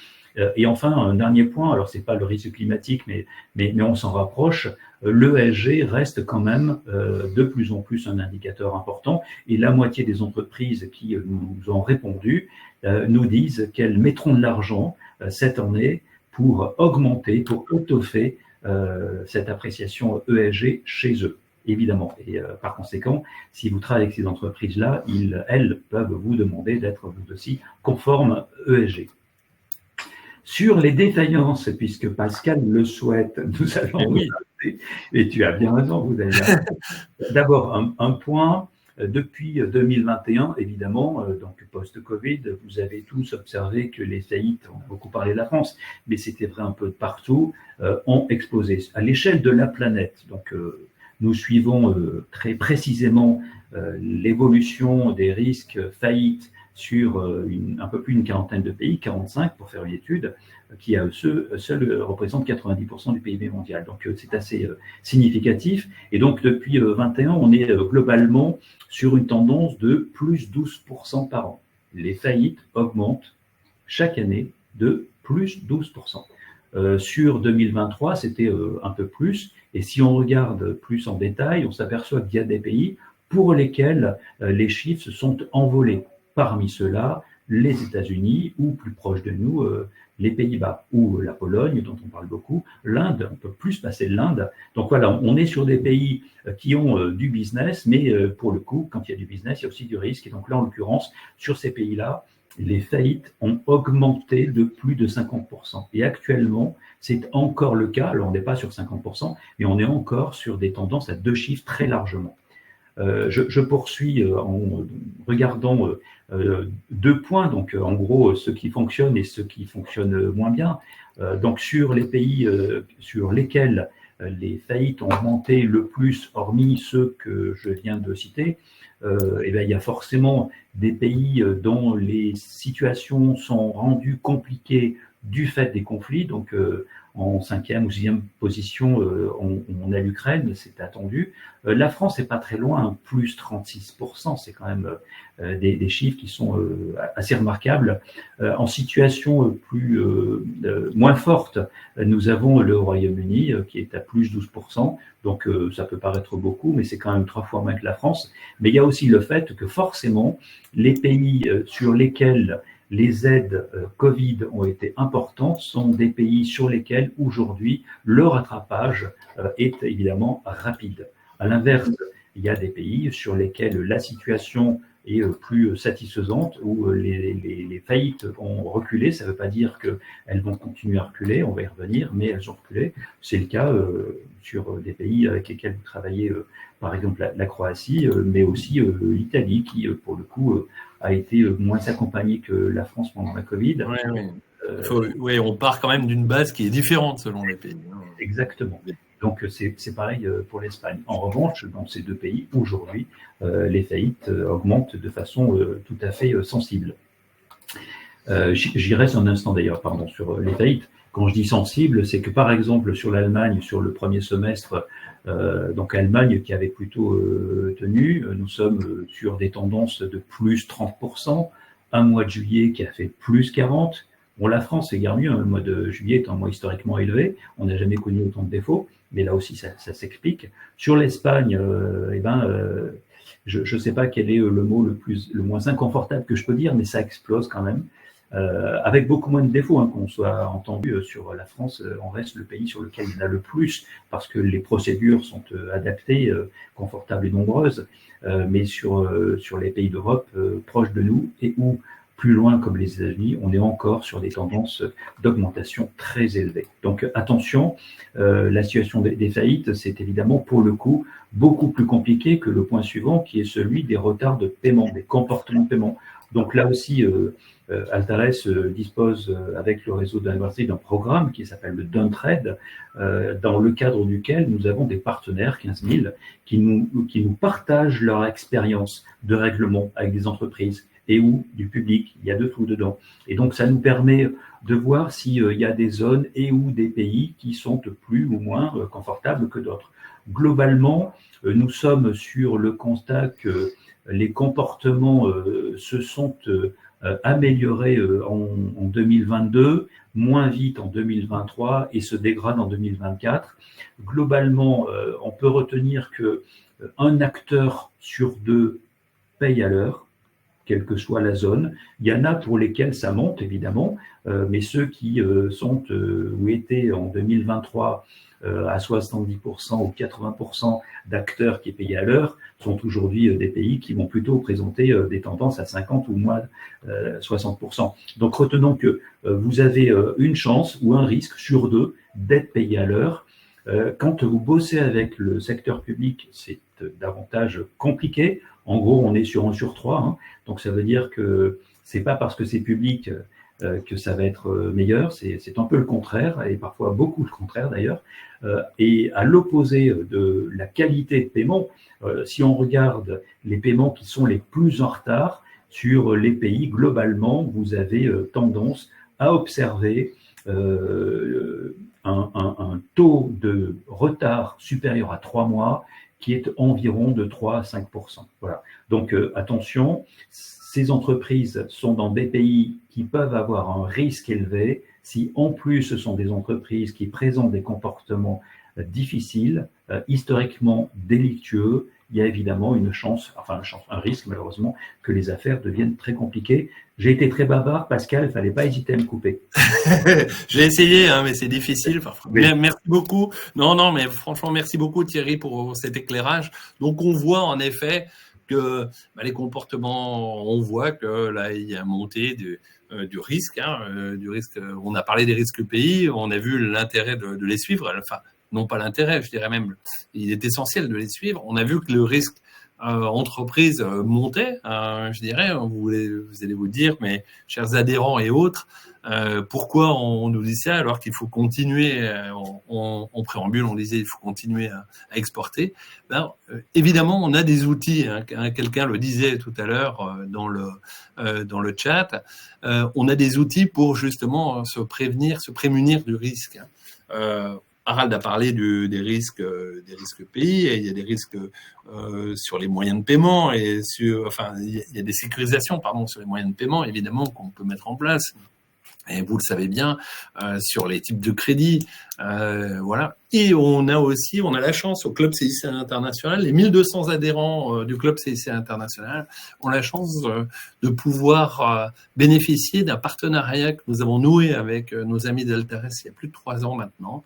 Et enfin, un dernier point, alors c'est pas le risque climatique, mais on s'en rapproche. L'ESG reste quand même de plus en plus un indicateur important. Et la moitié des entreprises qui nous ont répondu nous disent qu'elles mettront de l'argent cette année pour augmenter, pour étoffer cette appréciation ESG chez eux, évidemment. Et par conséquent, si vous travaillez avec ces entreprises-là, elles peuvent vous demander d'être vous aussi conforme ESG. Sur les défaillances, puisque Pascal le souhaite, nous allons et tu as bien raison, vous avez d'abord un point. Depuis 2021, évidemment, donc post-Covid, vous avez tous observé que les faillites, on a beaucoup parlé de la France, mais c'était vrai un peu de partout, ont explosé. À l'échelle de la planète, donc nous suivons très précisément l'évolution des risques faillites sur un peu plus d'une quarantaine de pays, 45 pour faire une étude, qui à eux seuls représentent 90% du PIB mondial. Donc c'est assez significatif. Et donc depuis 21, on est globalement sur une tendance de plus 12% par an. Les faillites augmentent chaque année de plus 12%. Sur 2023, c'était un peu plus. Et si on regarde plus en détail, on s'aperçoit qu'il y a des pays pour lesquels les chiffres se sont envolés. Parmi ceux-là, les États-Unis ou plus proche de nous, les Pays-Bas ou la Pologne, dont on parle beaucoup, l'Inde, on peut plus passer de l'Inde. Donc voilà, on est sur des pays qui ont du business, mais pour le coup, quand il y a du business, il y a aussi du risque. Et donc là, en l'occurrence, sur ces pays-là, les faillites ont augmenté de plus de 50%. Et actuellement, c'est encore le cas. Alors, on n'est pas sur 50%, mais on est encore sur des tendances à 2 chiffres très largement. Je poursuis en regardant 2 points, donc en gros ceux qui fonctionnent et ceux qui fonctionnent moins bien. Donc sur les pays sur lesquels les faillites ont augmenté le plus, hormis ceux que je viens de citer, et bien, il y a forcément des pays dont les situations sont rendues compliquées du fait des conflits. Donc, en 5e ou 6e position, on a l'Ukraine, c'est attendu. La France n'est pas très loin, hein, plus 36%, c'est quand même des chiffres qui sont assez remarquables. En situation moins forte, nous avons le Royaume-Uni qui est à plus 12%, donc ça peut paraître beaucoup, mais c'est quand même 3 fois moins que la France. Mais il y a aussi le fait que forcément, les pays sur lesquels les aides Covid ont été importantes sont des pays sur lesquels aujourd'hui le rattrapage est évidemment rapide. À l'inverse, il y a des pays sur lesquels la situation est plus satisfaisante, où les faillites ont reculé. Ça ne veut pas dire qu'elles vont continuer à reculer, on va y revenir, mais elles ont reculé. C'est le cas sur des pays avec lesquels vous travaillez, par exemple la Croatie, mais aussi l'Italie, qui pour le coup a été moins accompagnée que la France pendant la Covid. Oui, on part quand même d'une base qui est différente selon les pays. Exactement. Donc c'est pareil pour l'Espagne. En revanche, dans ces deux pays, aujourd'hui, les faillites augmentent de façon tout à fait sensible. J'y reste un instant d'ailleurs, pardon, sur les faillites. Quand je dis sensible, c'est que par exemple sur l'Allemagne, sur le premier semestre, donc Allemagne qui avait plutôt tenu, nous sommes sur des tendances de plus 30%, un mois de juillet qui a fait plus 40%. Bon, la France, c'est guère mieux, hein. Le mois de juillet est un mois historiquement élevé, on n'a jamais connu autant de défauts, mais là aussi ça s'explique. Sur l'Espagne, je ne sais pas quel est le mot le moins inconfortable que je peux dire, mais ça explose quand même, avec beaucoup moins de défauts, hein, qu'on soit entendu. Sur la France, on reste le pays sur lequel il y en a le plus, parce que les procédures sont adaptées, confortables et nombreuses, mais sur les pays d'Europe proches de nous et où plus loin comme les États-Unis, on est encore sur des tendances d'augmentation très élevées. Donc attention, la situation des faillites, c'est évidemment pour le coup beaucoup plus compliqué que le point suivant qui est celui des retards de paiement, des comportements de paiement. Donc là aussi, Altares dispose avec le réseau d'université d'un programme qui s'appelle le Don't Trade, dans le cadre duquel nous avons des partenaires, 15 000, qui nous partagent leur expérience de règlement avec des entreprises et ou du public. Il y a de tout dedans. Et donc, ça nous permet de voir s'il y a des zones et ou des pays qui sont plus ou moins confortables que d'autres. Globalement, nous sommes sur le constat que les comportements se sont améliorés en 2022, moins vite en 2023 et se dégradent en 2024. Globalement, on peut retenir que un acteur sur deux paye à l'heure, quelle que soit la zone. Il y en a pour lesquels ça monte, évidemment, mais ceux qui sont ou étaient en 2023 à 70% ou 80% d'acteurs qui payaient à l'heure sont aujourd'hui des pays qui vont plutôt présenter des tendances à 50 ou moins 60%. Donc retenons que vous avez une chance ou un risque sur deux d'être payé à l'heure. Quand vous bossez avec le secteur public, c'est davantage compliqué. En gros, on est sur 1 sur 3, hein. Donc ça veut dire que c'est pas parce que c'est public que ça va être meilleur, c'est un peu le contraire, et parfois beaucoup le contraire d'ailleurs. Et à l'opposé de la qualité de paiement, si on regarde les paiements qui sont les plus en retard sur les pays, globalement, vous avez tendance à observer un taux de retard supérieur à 3 mois qui est environ de 3 à 5%. Voilà. Donc attention, ces entreprises sont dans des pays qui peuvent avoir un risque élevé. Si en plus ce sont des entreprises qui présentent des comportements difficiles, historiquement délictueux, il y a évidemment un risque malheureusement que les affaires deviennent très compliquées. J'ai été très bavard, Pascal, il ne fallait pas hésiter à me couper. J'ai essayé, hein, mais c'est difficile parfois. Oui. Merci beaucoup. Non, mais franchement, merci beaucoup Thierry pour cet éclairage. Donc on voit en effet que les comportements, on voit que là il y a montée du risque, du risque. On a parlé des risques pays, on a vu l'intérêt de les suivre. Enfin, non pas l'intérêt, je dirais même, il est essentiel de les suivre. On a vu que le risque entreprise montait, je dirais. Vous allez vous dire, mais chers adhérents et autres, pourquoi on nous dit ça alors qu'il faut continuer, en préambule, on disait il faut continuer à exporter. Évidemment, on a des outils, quelqu'un le disait tout à l'heure dans le chat, on a des outils pour justement se prémunir du risque. Harald a parlé des risques pays, et il y a des risques sur les moyens de paiement, et il y a des sécurisations, sur les moyens de paiement, évidemment, qu'on peut mettre en place. Et vous le savez bien, sur les types de crédits, voilà. Et on a la chance au Club CIC International, les 1200 adhérents du Club CIC International ont la chance de pouvoir bénéficier d'un partenariat que nous avons noué avec nos amis d'Altares il y a plus de 3 ans maintenant,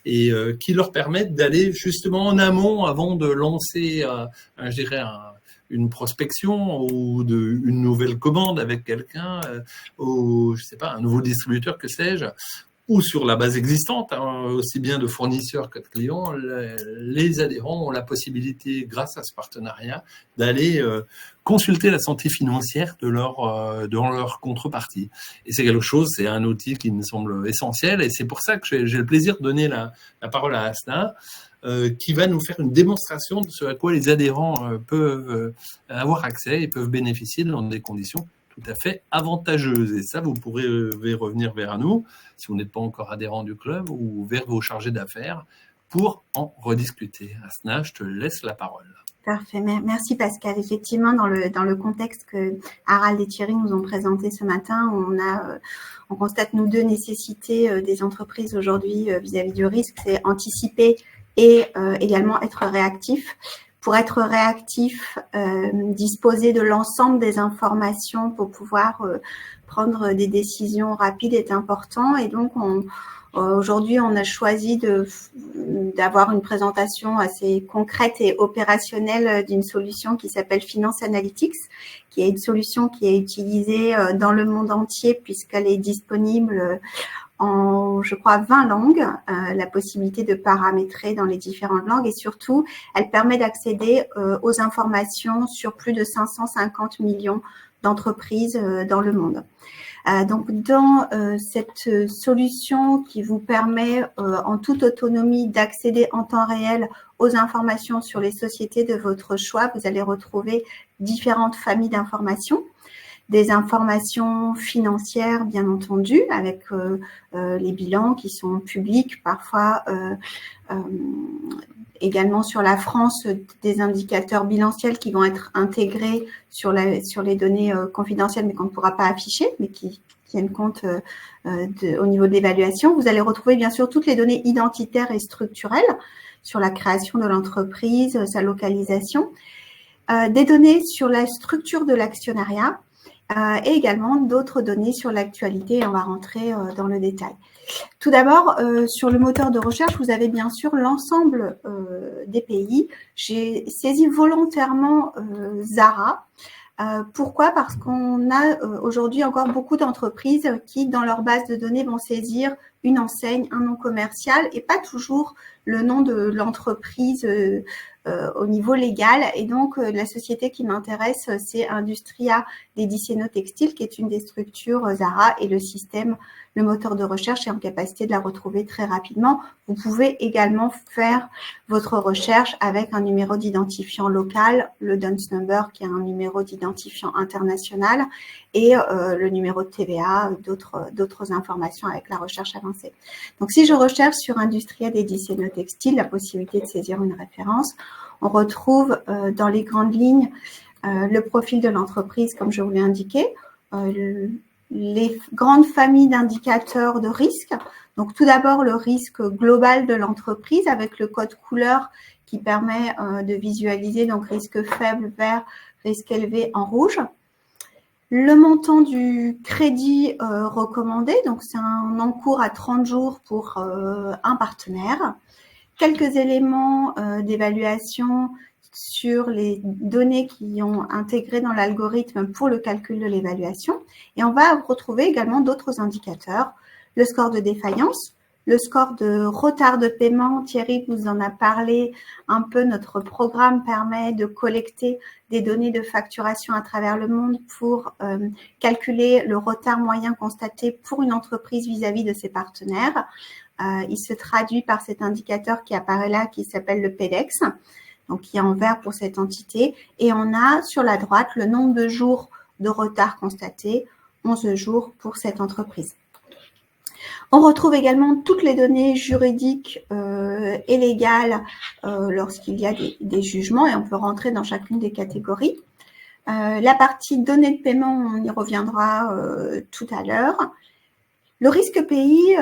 et qui leur permettent d'aller justement en amont avant de lancer, je dirais, une prospection ou une nouvelle commande avec quelqu'un, ou je sais pas, un nouveau distributeur, que sais-je, ou sur la base existante, aussi bien de fournisseurs que de clients, les adhérents ont la possibilité, grâce à ce partenariat, d'aller consulter la santé financière dans leur contrepartie. Et c'est quelque chose, c'est un outil qui me semble essentiel, et c'est pour ça que j'ai le plaisir de donner la parole à Asna, qui va nous faire une démonstration de ce à quoi les adhérents peuvent avoir accès et peuvent bénéficier dans des conditions tout à fait avantageuses. Et ça, vous pourrez revenir vers nous, si vous n'êtes pas encore adhérent du club, ou vers vos chargés d'affaires pour en rediscuter. Asna, je te laisse la parole. Parfait, merci Pascal. Effectivement, dans le contexte que Harald et Thierry nous ont présenté ce matin, on constate nous deux nécessités des entreprises aujourd'hui vis-à-vis du risque, c'est anticiper et également être réactif. Pour être réactif, disposer de l'ensemble des informations pour pouvoir prendre des décisions rapides est important. Et donc, aujourd'hui, on a choisi d'avoir une présentation assez concrète et opérationnelle d'une solution qui s'appelle Finance Analytics, qui est une solution qui est utilisée dans le monde entier puisqu'elle est disponible en, je crois, 20 langues, la possibilité de paramétrer dans les différentes langues, et surtout, elle permet d'accéder aux informations sur plus de 550 millions d'entreprises dans le monde. Donc, dans cette solution qui vous permet en toute autonomie d'accéder en temps réel aux informations sur les sociétés de votre choix, vous allez retrouver différentes familles d'informations. Des informations financières, bien entendu, avec les bilans qui sont publics, parfois également sur la France, des indicateurs bilanciels qui vont être intégrés sur les données confidentielles, mais qu'on ne pourra pas afficher, mais qui tiennent compte au niveau de l'évaluation. Vous allez retrouver bien sûr toutes les données identitaires et structurelles sur la création de l'entreprise, sa localisation, des données sur la structure de l'actionnariat, et également d'autres données sur l'actualité. On va rentrer dans le détail. Tout d'abord, sur le moteur de recherche, vous avez bien sûr l'ensemble des pays. J'ai saisi volontairement Zara. Pourquoi ? Parce qu'on a aujourd'hui encore beaucoup d'entreprises qui, dans leur base de données, vont saisir une enseigne, un nom commercial et pas toujours le nom de l'entreprise au niveau légal. Et donc, la société qui m'intéresse, c'est Industria Dediceno Textile, qui est une des structures Zara, et le système, le moteur de recherche est en capacité de la retrouver très rapidement. Vous pouvez également faire votre recherche avec un numéro d'identifiant local, le DUNS number, qui est un numéro d'identifiant international, et le numéro de TVA, d'autres informations avec la recherche avancée. Donc, si je recherche sur Industria Dediceno Textile, la possibilité de saisir une référence, on retrouve dans les grandes lignes le profil de l'entreprise, comme je vous l'ai indiqué, les grandes familles d'indicateurs de risque. Donc, tout d'abord, le risque global de l'entreprise avec le code couleur qui permet de visualiser, donc risque faible vert, risque élevé en rouge. Le montant du crédit recommandé, donc c'est un encours à 30 jours pour un partenaire. Quelques éléments d'évaluation sur les données qui ont intégré dans l'algorithme pour le calcul de l'évaluation. Et on va retrouver également d'autres indicateurs, le score de défaillance, le score de retard de paiement. Thierry vous en a parlé un peu. Notre programme permet de collecter des données de facturation à travers le monde pour calculer le retard moyen constaté pour une entreprise vis-à-vis de ses partenaires. Il se traduit par cet indicateur qui apparaît là, qui s'appelle le PEDEX, donc qui est en vert pour cette entité. Et on a sur la droite le nombre de jours de retard constaté, 11 jours pour cette entreprise. On retrouve également toutes les données juridiques et légales lorsqu'il y a des jugements, et on peut rentrer dans chacune des catégories. La partie données de paiement, on y reviendra tout à l'heure. Le risque pays,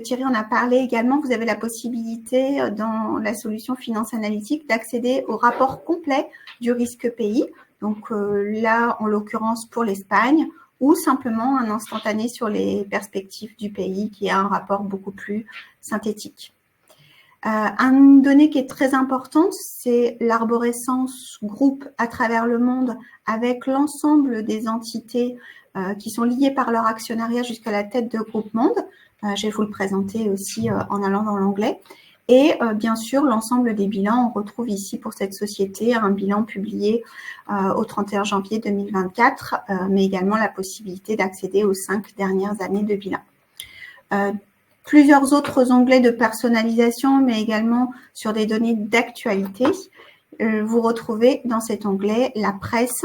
Thierry en a parlé également, vous avez la possibilité dans la solution Finance Analytique d'accéder au rapport complet du risque pays. Donc là, en l'occurrence pour l'Espagne, ou simplement un instantané sur les perspectives du pays qui a un rapport beaucoup plus synthétique. Une donnée qui est très importante, c'est l'arborescence groupe à travers le monde avec l'ensemble des entités qui sont liées par leur actionnariat jusqu'à la tête de Groupe Monde. Je vais vous le présenter aussi en allant dans l'onglet. Et bien sûr, l'ensemble des bilans, on retrouve ici pour cette société un bilan publié au 31 janvier 2024, mais également la possibilité d'accéder aux 5 dernières années de bilan. Plusieurs autres onglets de personnalisation, mais également sur des données d'actualité. Vous retrouvez dans cet onglet la presse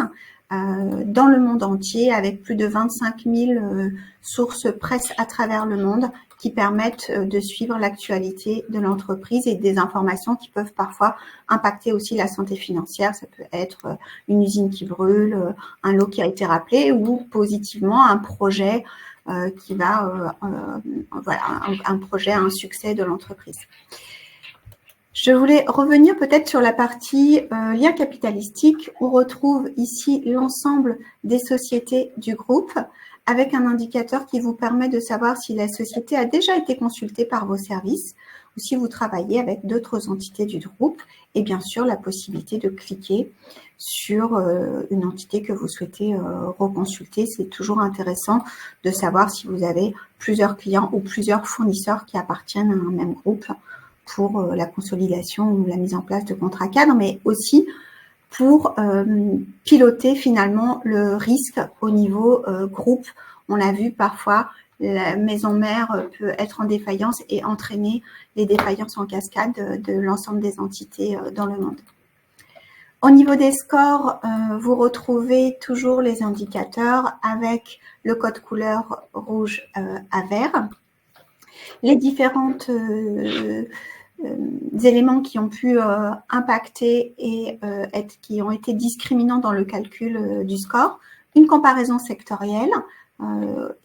dans le monde entier avec plus de 25 000 sources presse à travers le monde qui permettent de suivre l'actualité de l'entreprise et des informations qui peuvent parfois impacter aussi la santé financière. Ça peut être une usine qui brûle, un lot qui a été rappelé ou positivement un projet qui va, voilà, un projet, un succès de l'entreprise. Je voulais revenir peut-être sur la partie lien capitalistique. On retrouve ici l'ensemble des sociétés du groupe avec un indicateur qui vous permet de savoir si la société a déjà été consultée par vos services ou si vous travaillez avec d'autres entités du groupe et bien sûr la possibilité de cliquer sur une entité que vous souhaitez reconsulter. C'est toujours intéressant de savoir si vous avez plusieurs clients ou plusieurs fournisseurs qui appartiennent à un même groupe pour la consolidation ou la mise en place de contrats cadres, mais aussi pour piloter finalement le risque au niveau groupe. On l'a vu parfois, la maison mère peut être en défaillance et entraîner les défaillances en cascade de l'ensemble des entités dans le monde. Au niveau des scores, vous retrouvez toujours les indicateurs avec le code couleur rouge à vert. Les différentes éléments qui ont pu impacter et qui ont été discriminants dans le calcul du score. Une comparaison sectorielle,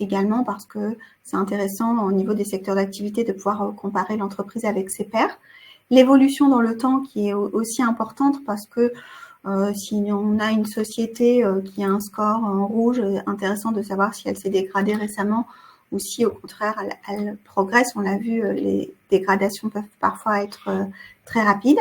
également parce que c'est intéressant au niveau des secteurs d'activité de pouvoir comparer l'entreprise avec ses pairs. L'évolution dans le temps qui est aussi importante parce que si on a une société qui a un score en rouge, intéressant de savoir si elle s'est dégradée récemment ou si au contraire elle progresse. On l'a vu, les dégradations peuvent parfois être très rapides.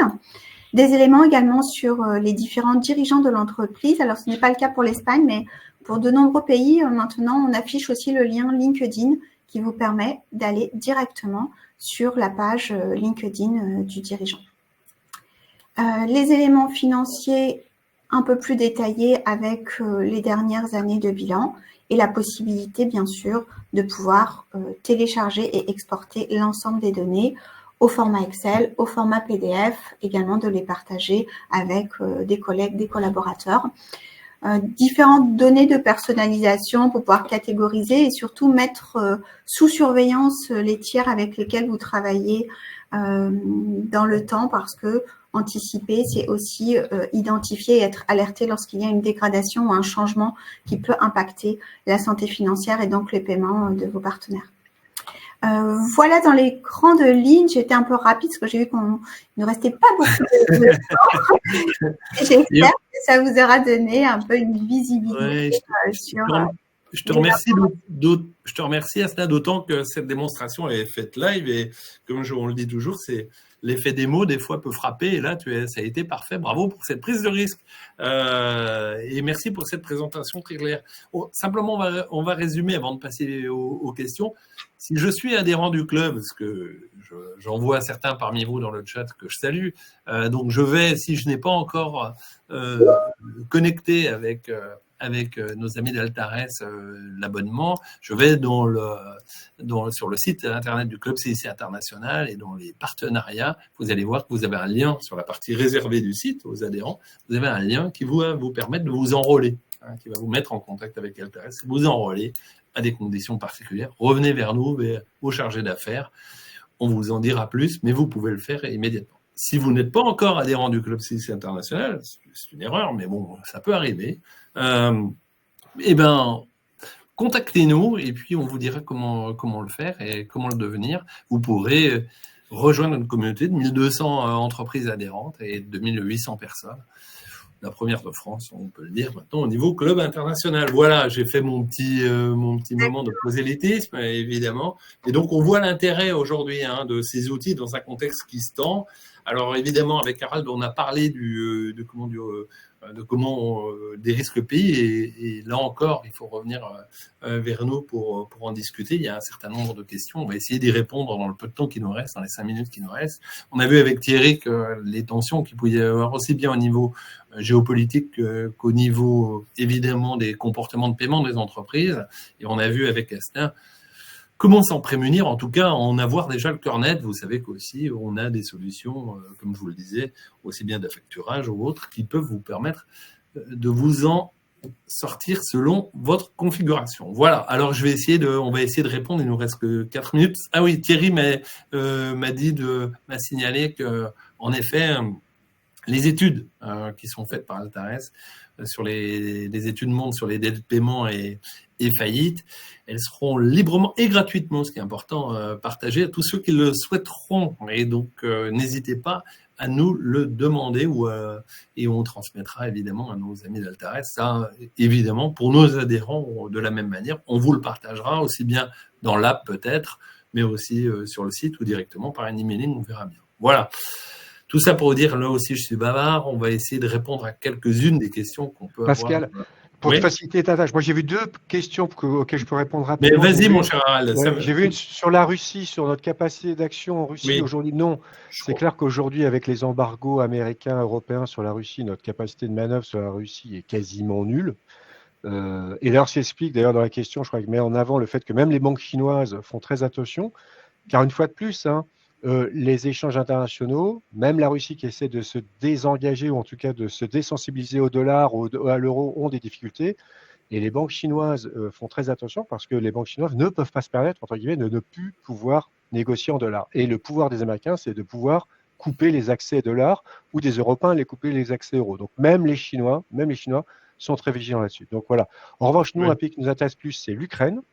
Des éléments également sur les différents dirigeants de l'entreprise. Alors ce n'est pas le cas pour l'Espagne, mais pour de nombreux pays, maintenant on affiche aussi le lien LinkedIn qui vous permet d'aller directement sur la page LinkedIn du dirigeant. Les éléments financiers un peu plus détaillés avec les dernières années de bilan et la possibilité, bien sûr, de pouvoir télécharger et exporter l'ensemble des données au format Excel, au format PDF, également de les partager avec des collègues, des collaborateurs. Différentes données de personnalisation pour pouvoir catégoriser et surtout mettre sous surveillance les tiers avec lesquels vous travaillez dans le temps parce que anticiper, c'est aussi identifier et être alerté lorsqu'il y a une dégradation ou un changement qui peut impacter la santé financière et donc les paiements de vos partenaires. Voilà dans les grandes lignes. J'étais un peu rapide parce que j'ai vu qu'il ne restait pas beaucoup de temps. J'espère que ça vous aura donné un peu une visibilité sur... Je te remercie, Asna, d'autant que cette démonstration est faite live et comme on le dit toujours, c'est l'effet démo, des fois, peut frapper. Et là, ça a été parfait. Bravo pour cette prise de risque. Et merci pour cette présentation très claire. Simplement, on va résumer avant de passer aux questions. Si je suis adhérent du club, parce que j'en vois certains parmi vous dans le chat que je salue, donc je vais, si je n'ai pas encore connecté avec nos amis d'Altares l'abonnement, je vais sur le site internet du club CIC International et dans les partenariats, vous allez voir que vous avez un lien sur la partie réservée du site aux adhérents, vous avez un lien qui va vous permettre de vous enrôler, qui va vous mettre en contact avec Altares, vous enrôler à des conditions particulières. Revenez vers nous, vers vos chargés d'affaires, on vous en dira plus, mais vous pouvez le faire immédiatement. Si vous n'êtes pas encore adhérent du Club CIC International, c'est une erreur, mais bon, ça peut arriver, contactez-nous et puis on vous dira comment le faire et comment le devenir. Vous pourrez rejoindre une communauté de 1200 entreprises adhérentes et 2800 personnes. La première de France, on peut le dire maintenant, au niveau club international. Voilà, j'ai fait mon petit moment de prosélytisme, évidemment. Et donc, on voit l'intérêt aujourd'hui de ces outils dans un contexte qui se tend. Alors, évidemment, avec Harald, on a parlé des risques pays. Et là encore, il faut revenir vers nous pour en discuter. Il y a un certain nombre de questions. On va essayer d'y répondre dans le peu de temps qui nous reste, dans les 5 minutes qui nous restent. On a vu avec Thierry que les tensions qu'il pouvait y avoir aussi bien au niveau géopolitique qu'au niveau, évidemment, des comportements de paiement des entreprises. Et on a vu avec Astin comment s'en prémunir, en tout cas, en avoir déjà le cœur net. Vous savez qu'aussi, on a des solutions, comme je vous le disais, aussi bien d'affacturage ou autres, qui peuvent vous permettre de vous en sortir selon votre configuration. Voilà. Alors, on va essayer de répondre. Il nous reste que 4 minutes. Ah oui, Thierry m'a signalé que, en effet, les études qui sont faites par Altares sur les études monde sur les délais de paiement et faillites, elles seront librement et gratuitement, ce qui est important, partagées à tous ceux qui le souhaiteront. Et donc, n'hésitez pas à nous le demander et on transmettra évidemment à nos amis d'Altares. Ça, évidemment, pour nos adhérents, de la même manière, on vous le partagera aussi bien dans l'app peut-être, mais aussi sur le site ou directement par un emailing, on verra bien. Voilà. Tout ça pour vous dire, là aussi, je suis bavard. On va essayer de répondre à quelques-unes des questions qu'on peut Pascal, avoir. pour te faciliter ta tâche, moi j'ai vu 2 questions auxquelles je peux répondre rapidement. Mais vas-y, mon cher Harald. J'ai vu une sur la Russie, sur notre capacité d'action en Russie. Oui. Aujourd'hui, non. C'est clair qu'aujourd'hui, avec les embargos américains, européens sur la Russie, notre capacité de manœuvre sur la Russie est quasiment nulle. Et d'ailleurs, ça explique, d'ailleurs, dans la question, je crois qu'il met en avant le fait que même les banques chinoises font très attention, car une fois de plus, les échanges internationaux, même la Russie qui essaie de se désengager ou en tout cas de se désensibiliser au dollar ou à l'euro ont des difficultés. Et les banques chinoises font très attention parce que les banques chinoises ne peuvent pas se permettre, entre guillemets, de ne plus pouvoir négocier en dollars. Et le pouvoir des Américains, c'est de pouvoir couper les accès dollars ou des Européens les couper les accès euros. Donc même les Chinois sont très vigilants là-dessus. Donc voilà. En revanche, nous, un pays qui nous intéresse plus, c'est l'Ukraine.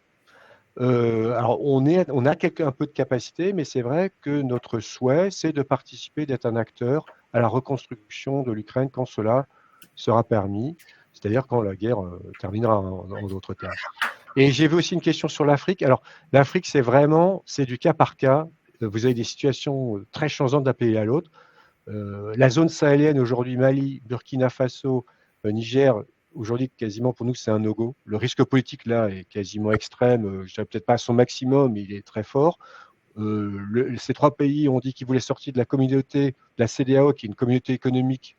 Alors, on a un peu de capacité, mais c'est vrai que notre souhait, c'est de participer, d'être un acteur à la reconstruction de l'Ukraine quand cela sera permis, c'est-à-dire quand la guerre terminera, en d'autres termes. Et j'ai vu aussi une question sur l'Afrique. Alors, l'Afrique, c'est du cas par cas. Vous avez des situations très changeantes d'un pays à l'autre. La zone sahélienne, aujourd'hui, Mali, Burkina Faso, Niger, aujourd'hui, quasiment pour nous, c'est un no-go. Le risque politique, là, est quasiment extrême. Je ne dirais peut-être pas à son maximum, mais il est très fort. Ces 3 pays ont dit qu'ils voulaient sortir de la communauté, de la CEDEAO, qui est une communauté économique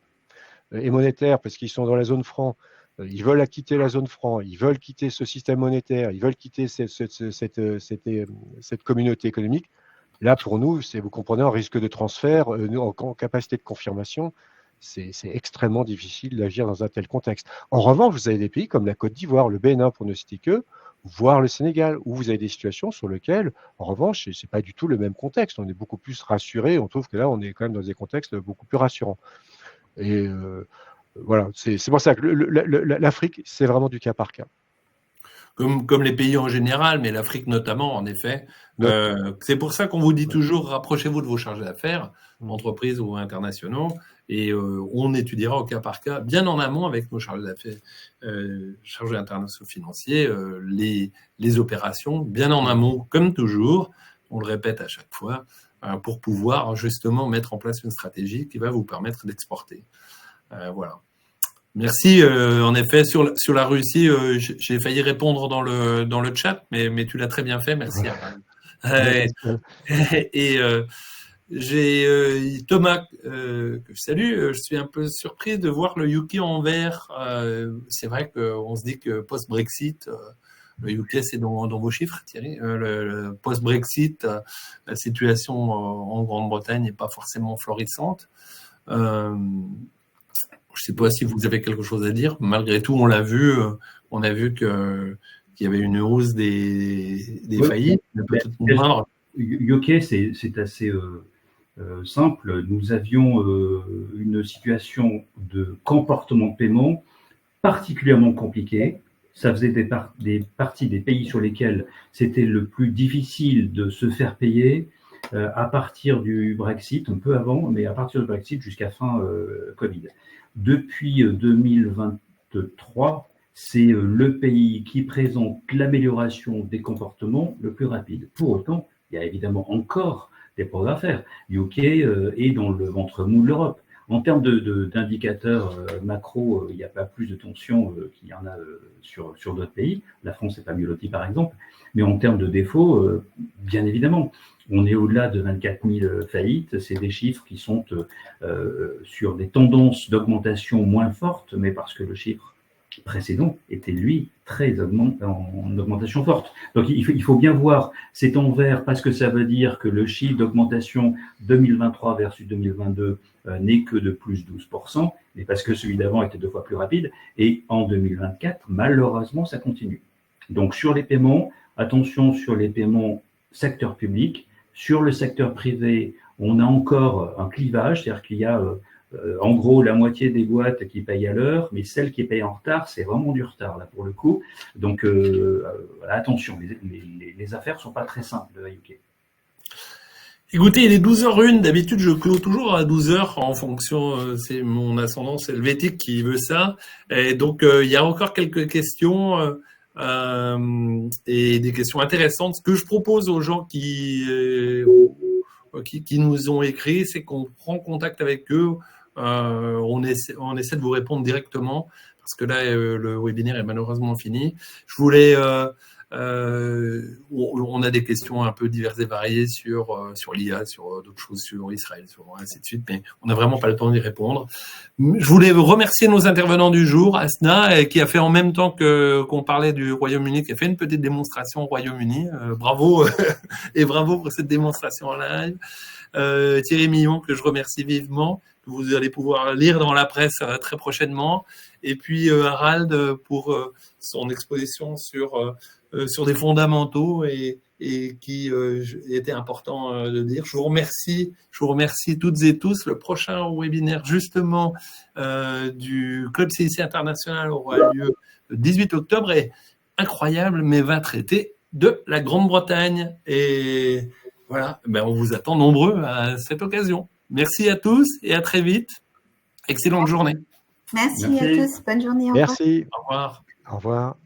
et monétaire, parce qu'ils sont dans la zone franc. Ils veulent quitter la zone franc, ils veulent quitter ce système monétaire, ils veulent quitter cette communauté économique. Là, pour nous, vous comprenez, un risque de transfert, en capacité de confirmation, c'est extrêmement difficile d'agir dans un tel contexte. En revanche, vous avez des pays comme la Côte d'Ivoire, le Bénin, pour ne citer que, voire le Sénégal, où vous avez des situations sur lesquelles, en revanche, ce n'est pas du tout le même contexte. On est beaucoup plus rassuré. On trouve que là, on est quand même dans des contextes beaucoup plus rassurants. Et voilà, c'est pour ça que l'Afrique, c'est vraiment du cas par cas. Comme les pays en général, mais l'Afrique notamment, en effet. C'est pour ça qu'on vous dit toujours, rapprochez-vous de vos chargés d'affaires, entreprises ou internationaux, et on étudiera au cas par cas, bien en amont avec nos chargés d'affaires, chargés internationaux financiers, les opérations, bien en amont, comme toujours, on le répète à chaque fois, pour pouvoir justement mettre en place une stratégie qui va vous permettre d'exporter. Voilà. Merci. En effet, sur la Russie, j'ai failli répondre dans le chat, mais tu l'as très bien fait. Merci. J'ai Thomas que je salue. Je suis un peu surpris de voir le UK en vert. C'est vrai qu'on se dit que post-Brexit, le UK c'est dans vos chiffres, Thierry. Le post-Brexit, la situation en Grande-Bretagne n'est pas forcément florissante. Je ne sais pas si vous avez quelque chose à dire. Malgré tout, on a vu qu'il y avait une hausse des faillites, mais peut-être moindre. UK, c'est assez simple. Nous avions une situation de comportement de paiement particulièrement compliquée. Ça faisait des parties des pays sur lesquels c'était le plus difficile de se faire payer à partir du Brexit, un peu avant, mais à partir du Brexit jusqu'à fin Covid. Depuis 2023, c'est le pays qui présente l'amélioration des comportements le plus rapide. Pour autant, il y a évidemment encore des progrès à faire. UK est dans le ventre mou de l'Europe. En termes d'indicateurs macro, il n'y a pas plus de tension qu'il y en a sur d'autres pays. La France n'est pas mieux lotie, par exemple. Mais en termes de défauts, bien évidemment, on est au-delà de 24 000 faillites. C'est des chiffres qui sont sur des tendances d'augmentation moins fortes, mais parce que le chiffre précédent était, lui, en augmentation forte. Donc, il faut bien voir, c'est en vert parce que ça veut dire que le chiffre d'augmentation 2023 versus 2022 n'est que de plus 12%, mais parce que celui d'avant était 2 fois plus rapide. Et en 2024, malheureusement, ça continue. Donc, sur les paiements, attention sur les paiements secteur public. Sur le secteur privé, on a encore un clivage, c'est-à-dire qu'il y a en gros la moitié des boîtes qui payent à l'heure, mais celles qui payent en retard, c'est vraiment du retard là pour le coup. Donc attention, les affaires ne sont pas très simples à UK. Écoutez, il est 12h01, d'habitude je clôt toujours à 12h en fonction, c'est mon ascendance helvétique qui veut ça. Et donc il y a encore quelques questions et des questions intéressantes. Ce que je propose aux gens qui nous ont écrit, c'est qu'on prend contact avec eux, on essaie de vous répondre directement, parce que là, le webinaire est malheureusement fini. Je voulais... on a des questions un peu diverses et variées sur l'IA, sur d'autres choses, sur Israël, sur ainsi de suite, mais on n'a vraiment pas le temps d'y répondre. Je voulais remercier nos intervenants du jour, Asna, qui a fait en même temps qu'on parlait du Royaume-Uni, qui a fait une petite démonstration au Royaume-Uni. Bravo et bravo pour cette démonstration en live. Thierry Millon, que je remercie vivement, que vous allez pouvoir lire dans la presse très prochainement. Et puis Harald pour son exposition sur des fondamentaux et qui était important de dire. Je vous remercie toutes et tous. Le prochain webinaire justement du Club CIC International aura lieu le 18 octobre et incroyable, mais va traiter de la Grande-Bretagne. Et voilà, on vous attend nombreux à cette occasion. Merci à tous et à très vite. Excellente journée. Merci à tous. Bonne journée. Merci. Au revoir. Au revoir.